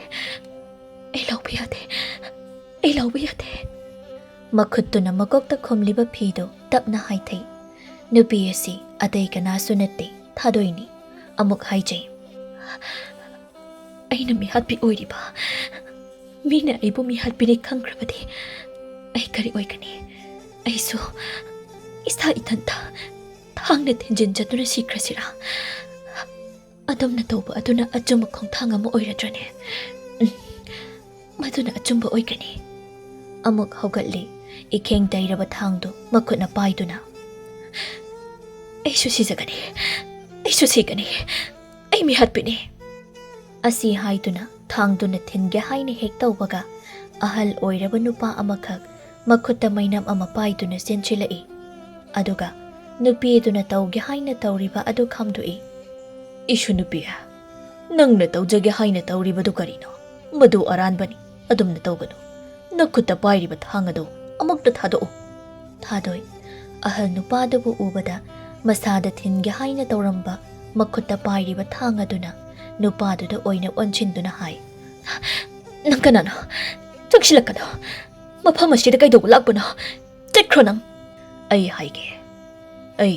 ए लाउबा यादे मखुत्तुना मकोक्ता खुमलिबा फीदो तपना हाइथै नुपी असि अतै कनासु नत्ते थादोइनी अमुक हाइजै अइना मिहात्पि ओइरिबा मीना अइबु मिहात्पिने खंग्रबदि अइ करि ओइगनि अइसु इसा इथंता थांगने थेंजिन जतुना सिख्रसिरा अदमना तौबा अदुना अचुम खोंथांग अमा ओइरद्रने मदुना अचुम ओइगनि अमुक हौगतली इखेंग दैरबा थांदो मखुना पाइदुना अइसु सिगनि अइ मिहात्पिने असी हाइदुना थांदुना थिनगे हाइने हेक तौबगा ahal oiraba nupa amakhak makhutta mainam ama paiduna senchilai aduga nupi aduna tauge haina tauriba adu khamdui ishu nupi nangna taujage haina tauriba du karino madu aranbani adumna taugadu nakhutta pairiba thangadu amakta thado thadoi ahal nupa dabu ubada masada thinge haina tauramba makhutta pairiba thangaduna nupa duda oina onchinduna hai nangkanano chakshilakano mafam asida kaidogu lakbano chekro nang ai haige ai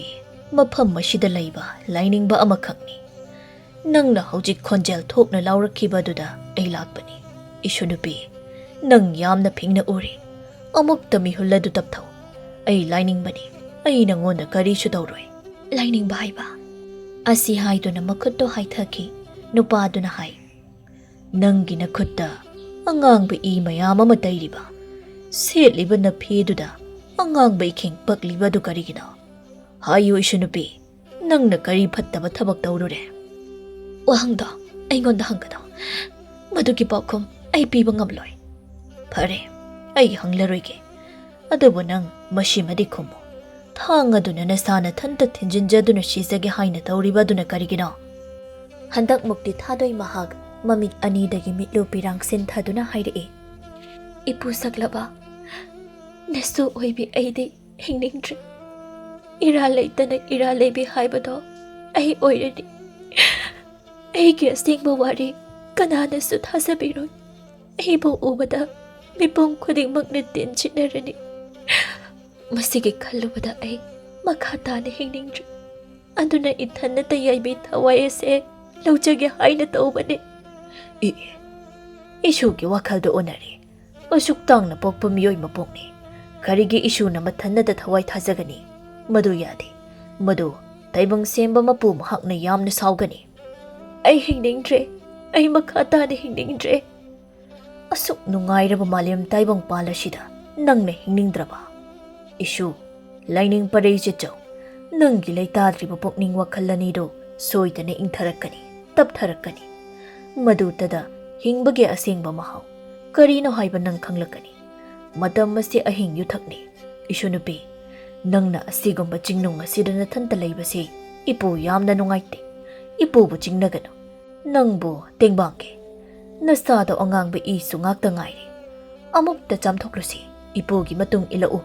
mafam asida laiba lainingba amakhakni nangna hojik khonjel thokna laurakibaduda ai lakbani ishu nupi nang yamna phingna uri amukta mihulladu tapthau ai lainingbani ai nangonda karisu tawroi lainingba haiba asi haiduna makhutto haithaki nupaduna hai nangi nakhutta angangba I mayam ama tairiba setliba na pheduda angangba ikhing pakliba du karigina hayu ishu nupi nangna kari phattaba thabak tawrure wahangda aingonda hangada maduki pakhum ai piba ngamloi phare ai hanglaroige adubu nang mashimadi khumu thangaduna nasana thanta thinjinjaduna shisage haina tawribaduna karigina handak mukti thadoi mahag mamit anidagi mitlu pirang sin thaduna haire ipu saklaba nesu oibi aidi hingningdri ira leitana ira lebi haibado ai oiredi ai ge singba wari kananasu thasabiroi ai bo ubada mipong khuding makne tin chinarani masigi khallubada ai makhata ne hingningdri aduna ithanna tayaibi thawai ase laujage haina tawbane ishugi wakhaldo onari asuk tangna pokpa miyoi mapokni karigi ishu na mathannada thawai thajagani madu yade madu taibang semba mapu mahakna yamna saugani ai hingningdre ai makhata ne hingningdre asuk nungairaba malem taibang palasida nangna hingningdraba ishu laining parei chechau nangi leitadriba pokning wakhalani do soidana ingtharakani taptharakani maduttada hingbage asengba mahau karino haiba nang khanglakani madam masi ahing yuthakni ishu nupi nangna asigumba jingnung asidana thanta leibasi ipu yamna nungaite ipu bu jingnagano nangbu tengbangke nasada angangba isu ngakta ngairi amukta chamthoklusi ipu gi matung ilau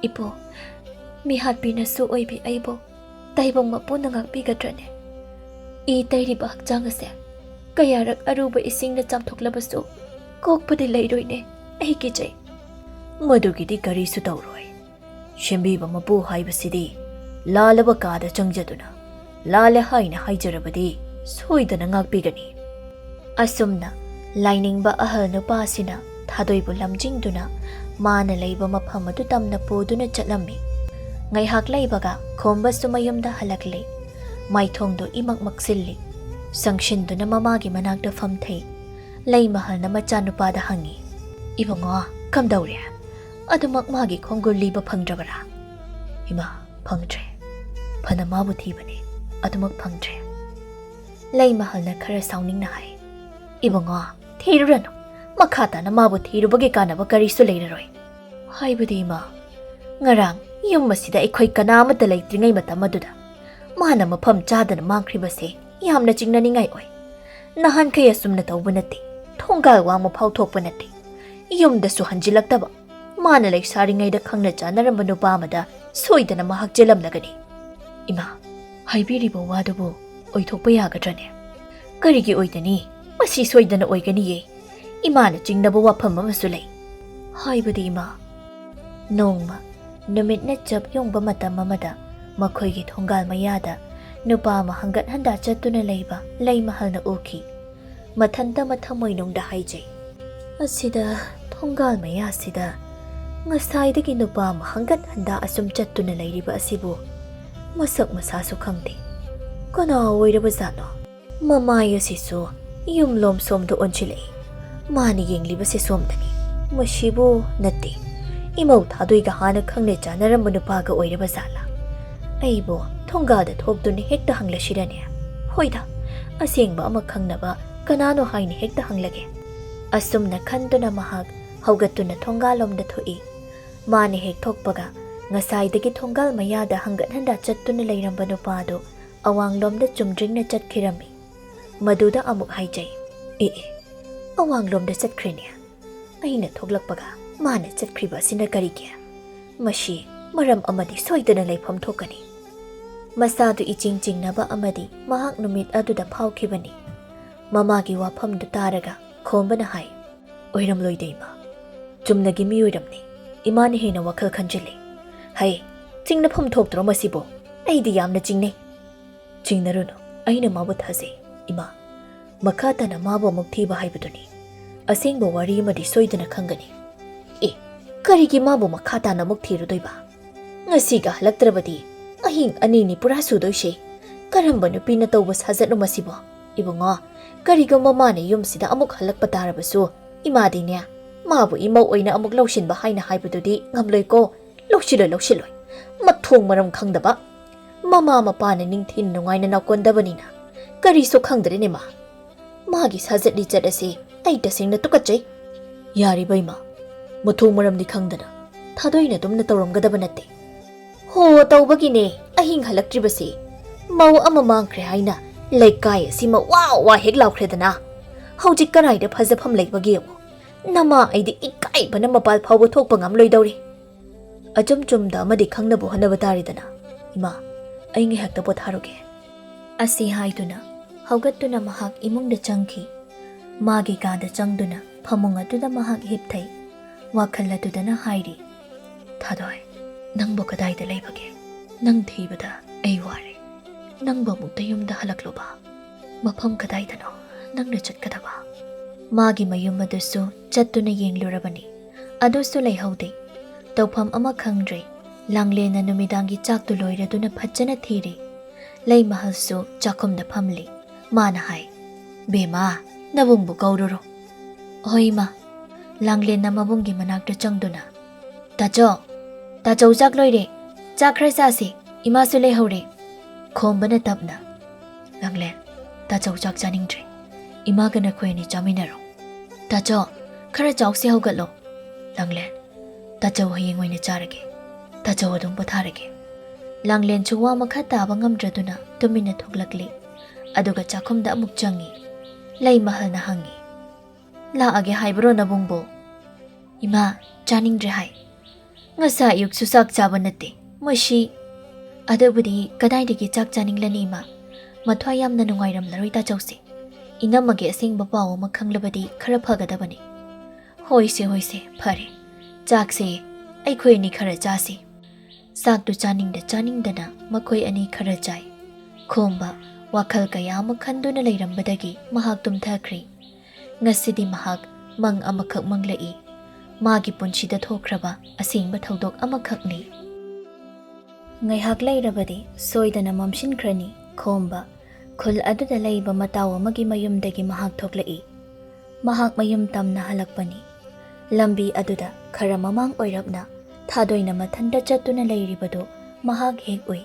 ipu mi hatpina su oibi aibo taibong mapuna ngakpi gatrane I tairiba hakchang ase kayarak aruba isingna chamthoklabasu kokpadi leiroine ai kijai madugidi karisu tawroi shembiba mapu haibasidi lalaba kada changjaduna lale haina haijarabadi soidana ngakpigani asumna lainingba ahal nupasina thadoibu lamjingduna mana leiba mafam adu tamna poduna chatlammi ngaihak leibaga khomba sumayumda halakle maithongdo imak maksilli sangsinduna mamagi manakda famthei lei mahal na machanupada hangi ibongo kamdaure adumak magi khongurliba phangdrabara ima phangtre phana mabu thibane adumak phangtre lei mahal na khara sauning na hai ibongo thirurano makhata na mabu thirubage kanaba karisu leiraroi haibudi ma ngarang yum masida aikhoi kanamata leitringai matamaduda mana mafam chadana mangkhribase yamna chingnaningai oi nahan khaya sumna tawba nati thonggal wang mafau thokpa nati yumda su hanjilaktaba mana lei saringai da khangna chanaramba nupa amada soidana mahak jelamlagani ima haibiribo wadubu oithokpa yagadrane karigi oidani masi soidana oigani ye imana chingnaba wafam amasu lei haibudi ima nongma numitna chap yongba matam amada makhoi thonggal mayada nupa ma hangat handa chatuna leiba lei mahalna uki mathanta mathamoi nongda haijai asida thonggal maya sida ngasaidagi nupa ma hangat handa asum chatuna leiriba asibu masak masasu khangde kana oiraba zano mamaya sisu yumlom somdo onchile mani yengliba se somdani mashibu natti imau thadoiga hana khangne chanaramba nupaga oiraba zala aibo thongada thokduni hekta hangla shirane hoida asengba ama khangnaba kanano haini hekta hanglage asumna khanduna mahak ꯍꯧꯒꯠꯇꯨꯅ ꯊꯣꯡꯒꯥꯜꯂꯣꯝꯗ ꯊꯣꯛꯏ꯫ ꯃꯥꯅ ꯍꯦꯛ ꯊꯣꯛꯄꯒ ꯉꯁꯥꯏꯗꯒꯤ ꯊꯣꯡꯒꯥꯜ ꯃꯌꯥꯗ ꯍꯪꯒꯠ ꯍꯟꯗꯥ ꯆꯠꯇꯨꯅ ꯂꯩꯔꯝꯕ ꯅꯨꯄꯥꯗꯨ ꯑꯋꯥꯡꯂꯣꯝꯗ ꯆꯨꯝꯗ꯭ꯔꯤꯡꯅ ꯆꯠꯈꯤꯔꯝꯃꯤ꯫ ꯃꯗꯨꯗ ꯑꯃꯨꯛ ꯍꯥꯏꯖꯩ, ꯑꯦ ꯑꯋꯥꯡꯂꯣꯝꯗ ꯆꯠꯈ꯭ꯔꯦꯅꯦ꯫ ꯑꯩꯅ ꯊꯣꯛꯂꯛꯄꯒ ꯃꯥꯅ ꯆꯠꯈ꯭ꯔꯤꯕ ꯑꯁꯤꯅ ꯀꯔꯤꯒꯤ? ꯃꯁꯤ ꯃꯔꯝ ꯑꯃꯗꯤ ꯁꯣꯏꯗꯅ ꯂꯩꯐꯝ ꯊꯣꯛꯀꯅꯤ꯫ ꯃꯁꯥꯗꯨ ꯏꯆꯤꯡ ꯆꯤꯡꯅꯕ ꯑꯃꯗꯤ ꯃꯍꯥꯛ ꯅꯨꯃꯤꯠ ꯑꯗꯨꯗ ꯐꯥꯎꯈꯤꯕꯅꯤ꯫ ꯃꯃꯥꯒꯤ ꯋꯥꯐꯝꯗꯨ ꯇꯥꯔꯒ ꯈꯣꯝꯕꯅ ꯍꯥꯏ, ꯑꯣꯏꯔꯝꯂꯣꯏꯗ ꯏꯃꯥ, ꯆꯨꯝꯅꯒꯤ ꯃꯤ ꯑꯣꯏꯔꯝꯅꯤ꯫ ꯏꯃꯥꯅ ꯍꯦꯟꯅ ꯋꯥꯈꯜ ꯈꯟꯖꯤꯜꯂꯤ꯫ ꯍꯩ, ꯆꯤꯡꯅꯐꯝ ꯊꯣꯛꯇ꯭ꯔꯣ ꯃꯁꯤꯕꯣ? ꯑꯩꯗꯤ ꯌꯥꯝꯅ ꯆꯤꯡꯅꯩ꯫ ꯆꯤꯡꯅꯔꯨꯅꯨ, ꯑꯩꯅ ꯃꯥꯕꯨ ꯊꯥꯖꯩ ꯏꯃꯥ꯫ ꯃꯈꯥ ꯇꯥꯅ ꯃꯥꯕꯨ ꯑꯃꯨꯛ ꯊꯤꯕ ꯍꯥꯏꯕꯗꯨꯅꯤ꯫ ꯑꯁꯦꯡꯕ ꯋꯥꯔꯤ ꯑꯃꯗꯤ ꯁꯣꯏꯗꯅ ꯈꯪꯒꯅꯤ꯫ ꯀꯔꯤꯒꯤ ꯃꯥꯕꯨ ꯃꯈꯥ ꯇꯥꯅ ꯑꯃꯨꯛ ꯊꯤꯔꯨꯗꯣꯏꯕ? ꯉꯁꯤꯒ ꯍꯜꯂꯛꯇ꯭ꯔꯕꯗꯤ ꯑꯍꯤꯡ ꯑꯅꯤꯅꯤ ꯄꯨꯔꯥ ꯁꯨꯗꯣꯏꯁꯦ꯫ ꯀꯔꯝꯕ ꯅꯨꯄꯤꯅ ꯇꯧꯕ ꯁꯥꯖꯠꯅꯣ ꯃꯁꯤꯕꯣ? ꯏꯕꯨꯡꯉꯣ, ꯀꯔꯤꯒꯨꯝꯕ ꯃꯥꯅ ꯌꯨꯝꯁꯤꯗ ꯑꯃꯨꯛ ꯍꯜꯂꯛꯄ ꯇꯥꯔꯕꯁꯨ ꯏꯃꯥꯗꯤꯅꯦ ꯃꯥꯕꯨ ꯏꯃꯧ ꯑꯣꯏꯅ ꯑꯃꯨꯛ ꯂꯧꯁꯤꯟꯕ ꯍꯥꯏꯅ ꯍꯥꯏꯕꯗꯨꯗꯤ ꯉꯝꯂꯣꯏꯀꯣ꯫ ꯂꯧꯁꯤꯜꯂꯣꯏ꯫ ꯃꯊꯣꯡ ꯃꯔꯝ ꯈꯪꯗꯕ ꯃꯃꯥ ꯃꯄꯥꯅ ꯅꯤꯡꯊꯤꯅ ꯅꯨꯡꯉꯥꯏꯅ ꯅꯥꯀꯣꯟꯗꯕꯅꯤꯅ ꯀꯔꯤꯁꯨ ꯈꯪꯗ꯭ꯔꯦꯅꯦ ꯃꯥ꯫ ꯃꯥꯒꯤ ꯁꯥꯖꯠ ꯂꯤꯆꯠ ꯑꯁꯤ ꯑꯩ ꯇꯁꯦꯡꯅ ꯇꯨꯀꯠꯆꯩ꯫ ꯌꯥꯔꯤꯕ ꯏꯃꯥ, ꯃꯊꯣꯡ ꯃꯔꯝꯗꯤ ꯈꯪꯗꯅ ꯊꯥꯗꯣꯏꯅ ꯑꯗꯨꯝꯅ ꯇꯧꯔꯝꯒꯗꯕ ꯅꯠꯇꯦ꯫ ꯍꯣ ꯇꯧꯕꯒꯤꯅꯦ ꯑꯍꯤꯡ ꯍꯜꯂꯛꯇ꯭ꯔꯤꯕꯁꯤ꯫ ꯃꯧ ꯑꯃ ꯃꯥꯡꯈ꯭ꯔꯦ ꯍꯥꯏꯅ ꯂꯩꯀꯥꯏ ꯑꯁꯤꯃ ꯋꯥ ꯍꯦꯛ ꯂꯥꯎꯈ꯭ꯔꯦꯗꯅ꯫ ꯍꯧꯖꯤꯛ ꯀꯔꯥꯏꯗ ꯐꯖꯐꯝ ꯂꯩꯕꯒꯦ ꯌꯦꯡꯉꯨ꯫ ꯅꯃꯥ ꯑꯩꯗꯤ ꯏꯀꯥꯏꯕꯅ ꯃꯄꯥꯜ ꯐꯥꯎꯕ ꯊꯣꯛꯄ ꯉꯝꯂꯣꯏꯗꯧꯔꯤ꯫ ꯑꯆꯨꯝ-ꯆꯨꯝꯗ ꯑꯃꯗꯤ ꯈꯪꯅꯕ ꯍꯣꯠꯅꯕ ꯇꯥꯔꯦꯗꯅ꯫ ꯏꯃꯥ, ꯑꯩ ꯉꯥꯏꯍꯥꯛꯇ ꯄꯣꯊꯥꯔꯨꯒꯦ꯫ ꯑꯁꯤ ꯍꯥꯏꯗꯨꯅ ꯍꯧꯒꯠꯇꯨꯅ ꯃꯍꯥꯛ ꯏꯃꯨꯡꯗ ꯆꯪꯈꯤ꯫ ꯃꯥꯒꯤ ꯀꯥꯗ ꯆꯪꯗꯨꯅ ꯐꯃꯨꯡ ꯑꯗꯨꯗ ꯃꯍꯥꯛ ꯍꯤꯞꯊꯩ꯫ ꯋꯥꯈꯜ ꯑꯗꯨꯗꯅ ꯍꯥꯏꯔꯤ, ꯊꯥꯗꯣꯏ, ꯅꯪꯕꯨ ꯀꯗꯥꯏꯗ ꯂꯩꯕꯒꯦ? ꯅꯪ ꯊꯤꯕꯗ ꯑꯩ ꯋꯥꯔꯦ꯫ ꯅꯪꯕꯨ ꯑꯃꯨꯛꯇ ꯌꯨꯝꯗ ꯍꯜꯂꯛꯂꯨꯕ? ꯃꯐꯝ ꯀꯗꯥꯏꯗꯅꯣ ꯅꯪꯅ ꯆꯠꯀꯗꯕ? ꯃꯥꯒꯤ ꯃꯌꯨꯝ ꯑꯗꯨꯁꯨ ꯆꯠꯇꯨꯅ ꯌꯦꯡꯂꯨꯔꯕꯅꯤ, ꯑꯗꯨꯁꯨ ꯂꯩꯍꯧꯗꯦ꯫ ꯇꯧꯐꯝ ꯑꯃ ꯈꯪꯗ꯭ꯔꯦ꯫ ꯂꯥꯡꯂꯦꯟꯅ ꯅꯨꯃꯤꯗꯥꯡꯒꯤ ꯆꯥꯛꯇꯨ ꯂꯣꯏꯔꯗꯨꯅ ꯐꯖꯅ ꯊꯤꯔꯤ꯫ ꯂꯩꯃꯍꯜꯁꯨ ꯆꯥꯛꯈꯨꯝꯗ ꯐꯝꯂꯤ꯫ ꯃꯥꯅ ꯍꯥꯏ, ꯕꯦꯃꯥ, ꯅꯕꯨꯡꯕꯨ ꯀꯧꯔꯨꯔꯣ꯫ ꯍꯣꯏ ꯏꯃꯥ꯫ ꯂꯥꯡꯂꯦꯟꯅ ꯃꯕꯨꯡꯒꯤ ꯃꯅꯥꯛꯇ ꯆꯪꯗꯨꯅ, ꯇꯥꯆꯧ ꯆꯥꯛ ꯂꯣꯏꯔꯦ, ꯆꯥꯛ ꯈꯔ ꯆꯥꯁꯤ, ꯏꯃꯥꯁꯨ ꯂꯩꯍꯧꯔꯦ꯫ ꯈꯣꯝꯕꯅ ꯇꯞꯅ, ꯂꯥꯡꯂꯦꯟ, ꯇꯥꯆꯧ ꯆꯥꯛ ꯆꯥꯅꯤꯡꯗ꯭ꯔꯦ, ꯏꯃꯥꯒ ꯅꯈꯣꯏ ꯑꯅꯤ ꯆꯥꯃꯤꯟꯅꯔꯣ꯫ ꯇꯥꯆꯧ, ꯈꯔ ꯆꯥꯎꯁꯤ, ꯍꯧꯒꯠꯂꯣ꯫ ꯂꯥꯡꯂꯦꯟ, ꯇꯥꯆꯧ ꯍꯌꯦꯡ ꯑꯣꯏꯅ ꯆꯥꯔꯒꯦ, ꯇꯥꯆꯧ ꯑꯗꯨꯝ ꯄꯣꯊꯥꯔꯒꯦ꯫ ꯂꯥꯡꯂꯦꯟꯁꯨ ꯋꯥ ꯃꯈꯥ ꯇꯥꯕ ꯉꯝꯗ꯭ꯔꯗꯨꯅ ꯇꯨꯃꯤꯟꯅ ꯊꯣꯛꯂꯛꯂꯤ꯫ ꯑꯗꯨꯒ ꯆꯥꯛꯈꯨꯝꯗ ꯑꯃꯨꯛ ꯆꯪꯉꯤ꯫ ꯂꯩꯃꯍꯜꯅ ꯍꯪꯉꯤ, ꯂꯥꯛꯑꯒꯦ ꯍꯥꯏꯕ꯭ꯔꯣ ꯅꯕꯨꯡꯕꯣ? ꯏꯃꯥ, ꯆꯥꯅꯤꯡꯗ꯭ꯔꯦ ꯍꯥꯏ꯫ ꯉꯁꯥꯏ ꯑꯌꯨꯛꯁꯨ ꯆꯥꯛ ꯆꯥꯕ ꯅꯠꯇꯦ ꯃꯁꯤ꯫ ꯑꯗꯨꯕꯨꯗꯤ ꯀꯗꯥꯏꯗꯒꯤ ꯆꯥꯛ ꯆꯥꯅꯤꯡꯂꯅꯤ ꯏꯃꯥ? ꯃꯊ꯭ꯋꯥꯏ ꯌꯥꯝꯅ ꯅꯨꯡꯉꯥꯏꯔꯝꯂꯔꯣꯏ ꯇꯥꯆꯧꯁꯦ꯫ ꯏꯅꯝꯃꯒꯤ ꯑꯁꯦꯡꯕ ꯄꯥꯎ ꯑꯃ ꯈꯪꯂꯕꯗꯤ ꯈꯔ ꯐꯒꯗꯕꯅꯤ꯫ ꯍꯣꯏꯁꯦ, ꯐꯔꯦ꯫ ꯆꯥꯛꯁꯦ ꯑꯩꯈꯣꯏ ꯑꯅꯤ ꯈꯔ ꯆꯥꯁꯤ꯫ ꯆꯥꯛꯇꯨ ꯆꯥꯅꯤꯡꯗꯅ ꯃꯈꯣꯏ ꯑꯅꯤ ꯈꯔ ꯆꯥꯏ꯫ ꯈꯣꯝꯕ ꯋꯥꯈꯜ ꯀꯌꯥ ꯑꯃ ꯈꯟꯗꯨꯅ ꯂꯩꯔꯝꯕꯗꯒꯤ ꯃꯍꯥꯛ ꯇꯨꯝꯊꯈ꯭ꯔꯤ꯫ ꯉꯁꯤꯗꯤ ꯃꯍꯥꯛ ꯃꯪ ꯑꯃꯈꯛ ꯃꯪꯂꯛꯏ꯫ ꯃꯥꯒꯤ ꯄꯨꯟꯁꯤꯗ ꯊꯣꯛꯈ꯭ꯔꯕ ꯑꯁꯦꯡꯕ ꯊꯧꯗꯣꯛ ꯑꯃꯈꯛꯅꯤ꯫ ꯉꯥꯏꯍꯥꯛ ꯂꯩꯔꯕꯗꯤ ꯁꯣꯏꯗꯅ ꯃꯝꯁꯤꯟꯈ꯭ꯔꯅꯤ꯫ ꯈꯣꯝꯕ ꯈꯨꯜ ꯑꯗꯨꯗ ꯂꯩꯕ ꯃꯇꯥꯎ ꯑꯃꯒꯤ ꯃꯌꯨꯝꯗꯒꯤ ꯃꯍꯥꯛ ꯊꯣꯛꯂꯛꯏ꯫ ꯃꯍꯥꯛ ꯃꯌꯨꯝ ꯇꯝꯅ ꯍꯜꯂꯛꯄꯅꯤ꯫ ꯂꯝꯕꯤ ꯑꯗꯨꯗ ꯈꯔ ꯃꯃꯥꯡ ꯑꯣꯏꯔꯞꯅ ꯊꯥꯗꯣꯏꯅ ꯃꯊꯟꯇ ꯆꯠꯇꯨꯅ ꯂꯩꯔꯤꯕꯗꯨ ꯃꯍꯥꯛ ꯍꯦꯛ ꯎꯏ꯫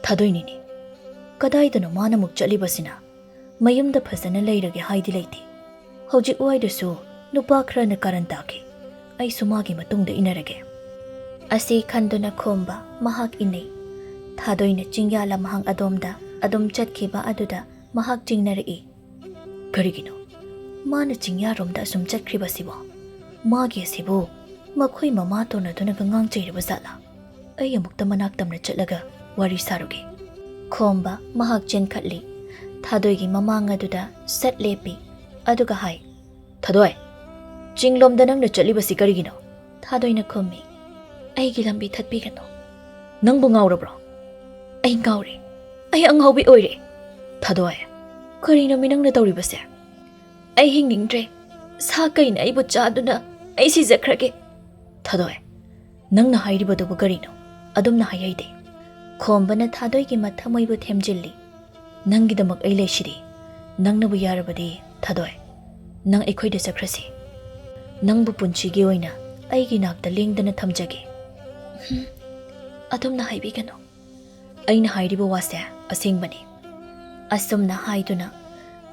ꯊꯥꯗꯣꯏꯅꯤꯅꯦ, ꯀꯗꯥꯏꯗꯅꯣ ꯃꯥꯅ ꯑꯃꯨꯛ ꯆꯠꯂꯤꯕꯁꯤꯅ? ꯃꯌꯨꯝꯗ ꯐꯖꯅ ꯂꯩꯔꯒꯦ ꯍꯥꯏꯗꯤ ꯂꯩꯇꯦ꯫ ꯍꯧꯖꯤꯛ ꯋꯥꯏꯗꯁꯨ ꯅꯨꯄꯥ ꯈꯔꯅ ꯀꯥꯔꯟ ꯇꯥꯈꯤ꯫ ꯑꯩꯁꯨ ꯃꯥꯒꯤ ꯃꯇꯨꯡꯗ ꯏꯟꯅꯔꯒꯦ꯫ ꯑꯁꯤ ꯈꯟꯗꯨꯅ ꯈꯣꯝꯕ ꯃꯍꯥꯛ ꯏꯟꯅꯩ꯫ ꯊꯥꯗꯣꯏꯅ ꯆꯤꯡꯌꯥ ꯂꯝꯍꯥꯡ ꯑꯗꯣꯝꯗ ꯑꯗꯨꯝ ꯆꯠꯈꯤꯕ ꯑꯗꯨꯗ ꯃꯍꯥꯛ ꯆꯤꯡꯅꯔꯛꯏ꯫ ꯀꯔꯤꯒꯤꯅꯣ ꯃꯥꯅ ꯆꯤꯡꯌꯥꯔꯣꯝꯗ ꯑꯁꯨꯝ ꯆꯠꯈ꯭ꯔꯤꯕꯁꯤꯕꯣ? ꯃꯥꯒꯤ ꯑꯁꯤꯕꯨ ꯃꯈꯣꯏ ꯃꯃꯥꯇꯣꯟ ꯑꯗꯨꯅꯒ ꯉꯥꯡꯖꯩꯔꯕ ꯖꯥꯠꯂꯥ? ꯑꯩ ꯑꯃꯨꯛꯇ ꯃꯅꯥꯛ ꯇꯝꯅ ꯆꯠꯂꯒ ꯋꯥꯔꯤ ꯁꯥरुꯒꯦ꯫ ꯈꯣꯝꯕ ꯃꯍꯥꯛ ꯆꯦꯟꯈꯠꯂꯤ꯫ ꯊꯥꯗꯣꯏꯒꯤ ꯃꯃꯥꯡ ꯑꯗꯨꯗ ꯁꯠ ꯂꯦꯞꯄꯤ꯫ ꯑꯗꯨꯒ ꯍꯥꯏ, ꯊꯥꯗꯣꯏ, ꯆꯤꯡꯂꯣꯝꯗ ꯅꯪꯅ ꯆꯠꯂꯤꯕꯁꯤ ꯀꯔꯤꯒꯤꯅꯣ? ꯊꯥꯗꯣꯏꯅ ꯈꯨꯝꯃꯤ, ꯑꯩꯒꯤ ꯂꯝꯕꯤ ꯊꯠꯄꯤꯒꯅꯨ꯫ ꯅꯪꯕꯨ ꯉꯥꯎꯔꯕ꯭ꯔꯣ? ꯑꯩ ꯉꯥꯎꯔꯦ, ꯑꯩ ꯑꯉꯥꯎꯕꯤ ꯑꯣꯏꯔꯦ꯫ ꯊꯥꯗꯣꯏ, ꯀꯔꯤꯅꯣꯃꯤ ꯅꯪꯅ ꯇꯧꯔꯤꯕꯁꯦ? ꯑꯩ ꯍꯤꯡꯅꯤꯡꯗ꯭ꯔꯦ, ꯁꯥ ꯀꯩꯅ ꯑꯩꯕꯨ ꯆꯥꯗꯨꯅ ꯑꯩ ꯁꯤꯖꯈ꯭ꯔꯒꯦ꯫ ꯊꯥꯗꯣꯏ, ꯅꯪꯅ ꯍꯥꯏꯔꯤꯕꯗꯨꯕꯨ ꯀꯔꯤꯅꯣ? ꯑꯗꯨꯝꯅ ꯍꯥꯏꯍꯩꯗꯦ꯫ ꯈꯣꯝꯕꯅ ꯊꯥꯗꯣꯏꯒꯤ ꯃꯊꯃꯣꯏꯕꯨ ꯊꯦꯝꯖꯤꯜꯂꯤ꯫ ꯅꯪꯒꯤꯗꯃꯛ ꯑꯩ ꯂꯩꯁꯤꯗꯤ꯫ ꯅꯪꯅꯕꯨ ꯌꯥꯔꯕꯗꯤ ꯊꯥꯗꯣꯏ, ꯅꯪ ꯑꯩꯈꯣꯏꯗ ꯆꯠꯈ꯭ꯔꯁꯤ꯫ ꯅꯪꯕꯨ ꯄꯨꯟꯁꯤꯒꯤ ꯑꯣꯏꯅ ꯑꯩꯒꯤ ꯅꯥꯛꯇ ꯂꯦꯡꯗꯅ ꯊꯝꯖꯒꯦ꯫ ꯑꯗꯨꯝꯅ ꯍꯥꯏꯕꯤꯒꯅꯨ꯫ ꯑꯩꯅ ꯍꯥꯏꯔꯤꯕ ꯋꯥꯁꯦ ꯑꯁꯦꯡꯕꯅꯤ꯫ ꯑꯁꯨꯝꯅ ꯍꯥꯏꯗꯨꯅ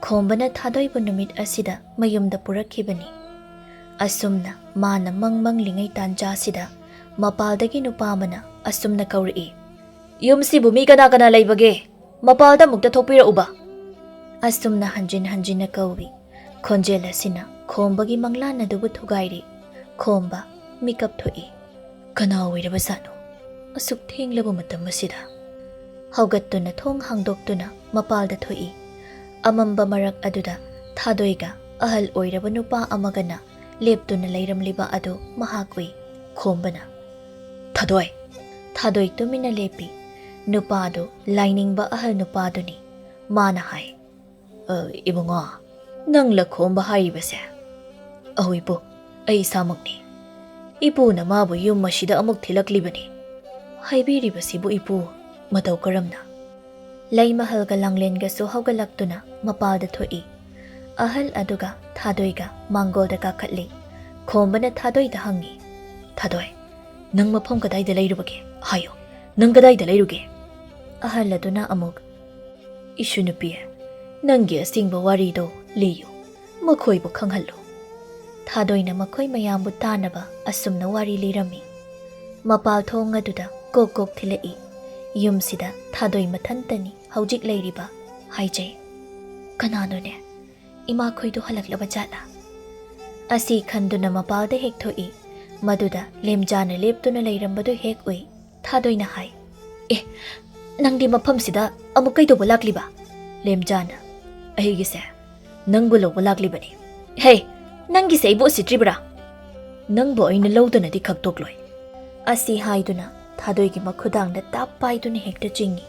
ꯈꯣꯝꯕꯅ ꯊꯥꯗꯣꯏꯕꯨ ꯅꯨꯃꯤꯠ ꯑꯁꯤꯗ ꯃꯌꯨꯝꯗ ꯄꯨꯔꯛꯈꯤꯕꯅꯤ꯫ Asumna mana manglingai tanjasida mapaldagi nupa amana asumna kauri. Yumsibu mi kana kana leibage mapalda mukta thokpirauba. Asumna hanjin kawi khonjel asina khombagi manglana dubu thugairi khomba mikap thoi. Kana oiraba sano asuk thenglaba matam asida haugattuna thong hangdoktuna mapalda thoi. Amamba marak aduda thadoiga ahal oiraba nupa amagana leptuna leiramliba adu mahakui khombana. Thadoi tumina lepi nupado lainingba ahal nupaduni mana hai. Ibunga nang la khomba haibase. Ibu ai samakni. Ibu na mabu yum masida amuk thilaklibani. Haibiribasibu ibu matau karamna. Lay mahalga langlenga su haugalaktuuna mapalda thoi. Ahal aduga thadoiga mangolda kakatli. Khombana thadoida hangi. Thadoi, nang mapam kadayda layrubage? Hayo, nang kadayda layruge? Ahal aduna amuk. Ishu nupiye, nangi asingba warido liyo. Makoibu khanghallo. Thadoina makoi mayambu tanaba asumna wari lirami. Mapal thong aduda kok thilai. Yumsida thadoi mathantani haujik leiriba haijay. Kanano ne? Ima khoidu halaklaba jala. Asi khanduna mapalda hek thoi. Maduda lemjana leptuna leirambadu hek ui. Thadoina hai. Nangdi maphamsida amuk kaidoba lakliba. Lemjana. Ahigise. Nangbu loba laklibani. Hey, nangise ibu sitribra. Nangbu aina lawdana di khaktokloi. Asi haiduna thadoigi makhudangda tap paiduna hekta chingi.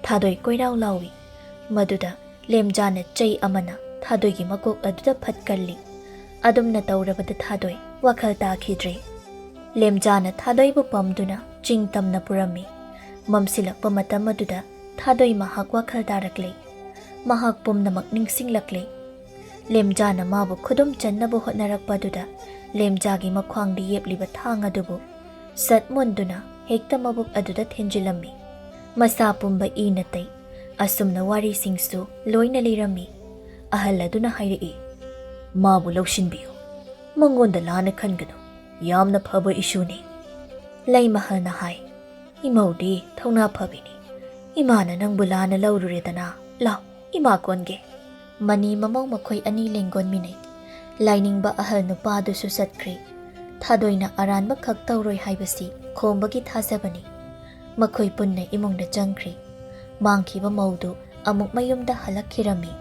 Thadoi koirau lawi. Maduda lemjana chai amana thadoigi makok aduda phatkalli. Adumna taurabada thadoi wakhal takhidre. Lemjana thadoi bu pamduna chingtamna purami. Mamsilakpa matam aduda thadoi mahak wakhal tarakle. Mahak pumnamak ningsinglakle. Lemjana mabu khudum channabu hotnarakpa aduda lemjagi makhwangdi yepliba thang adubu sat munduna hekta mabuk aduda thenjilami. Masa pumba inatai asumna wari singsu loina lirami. Ahal aduna hairi. Mabu laushinbiyo. Mangonda lana khangano. Yamna phaba ishuni. Lay mahal na hai. Imaudi thauna phabini. Imana nangbu lana laururedana. Lau, ima konge. Mani mamau makhoi ani lengon minay. Lainingba ahal nupadu susatkri. Thadoina aranba khak tauroi haibasi khombagi thasabani. Makhoi punna imongda jangkri. Mangkhiba maudu amuk mayumda halakhirami.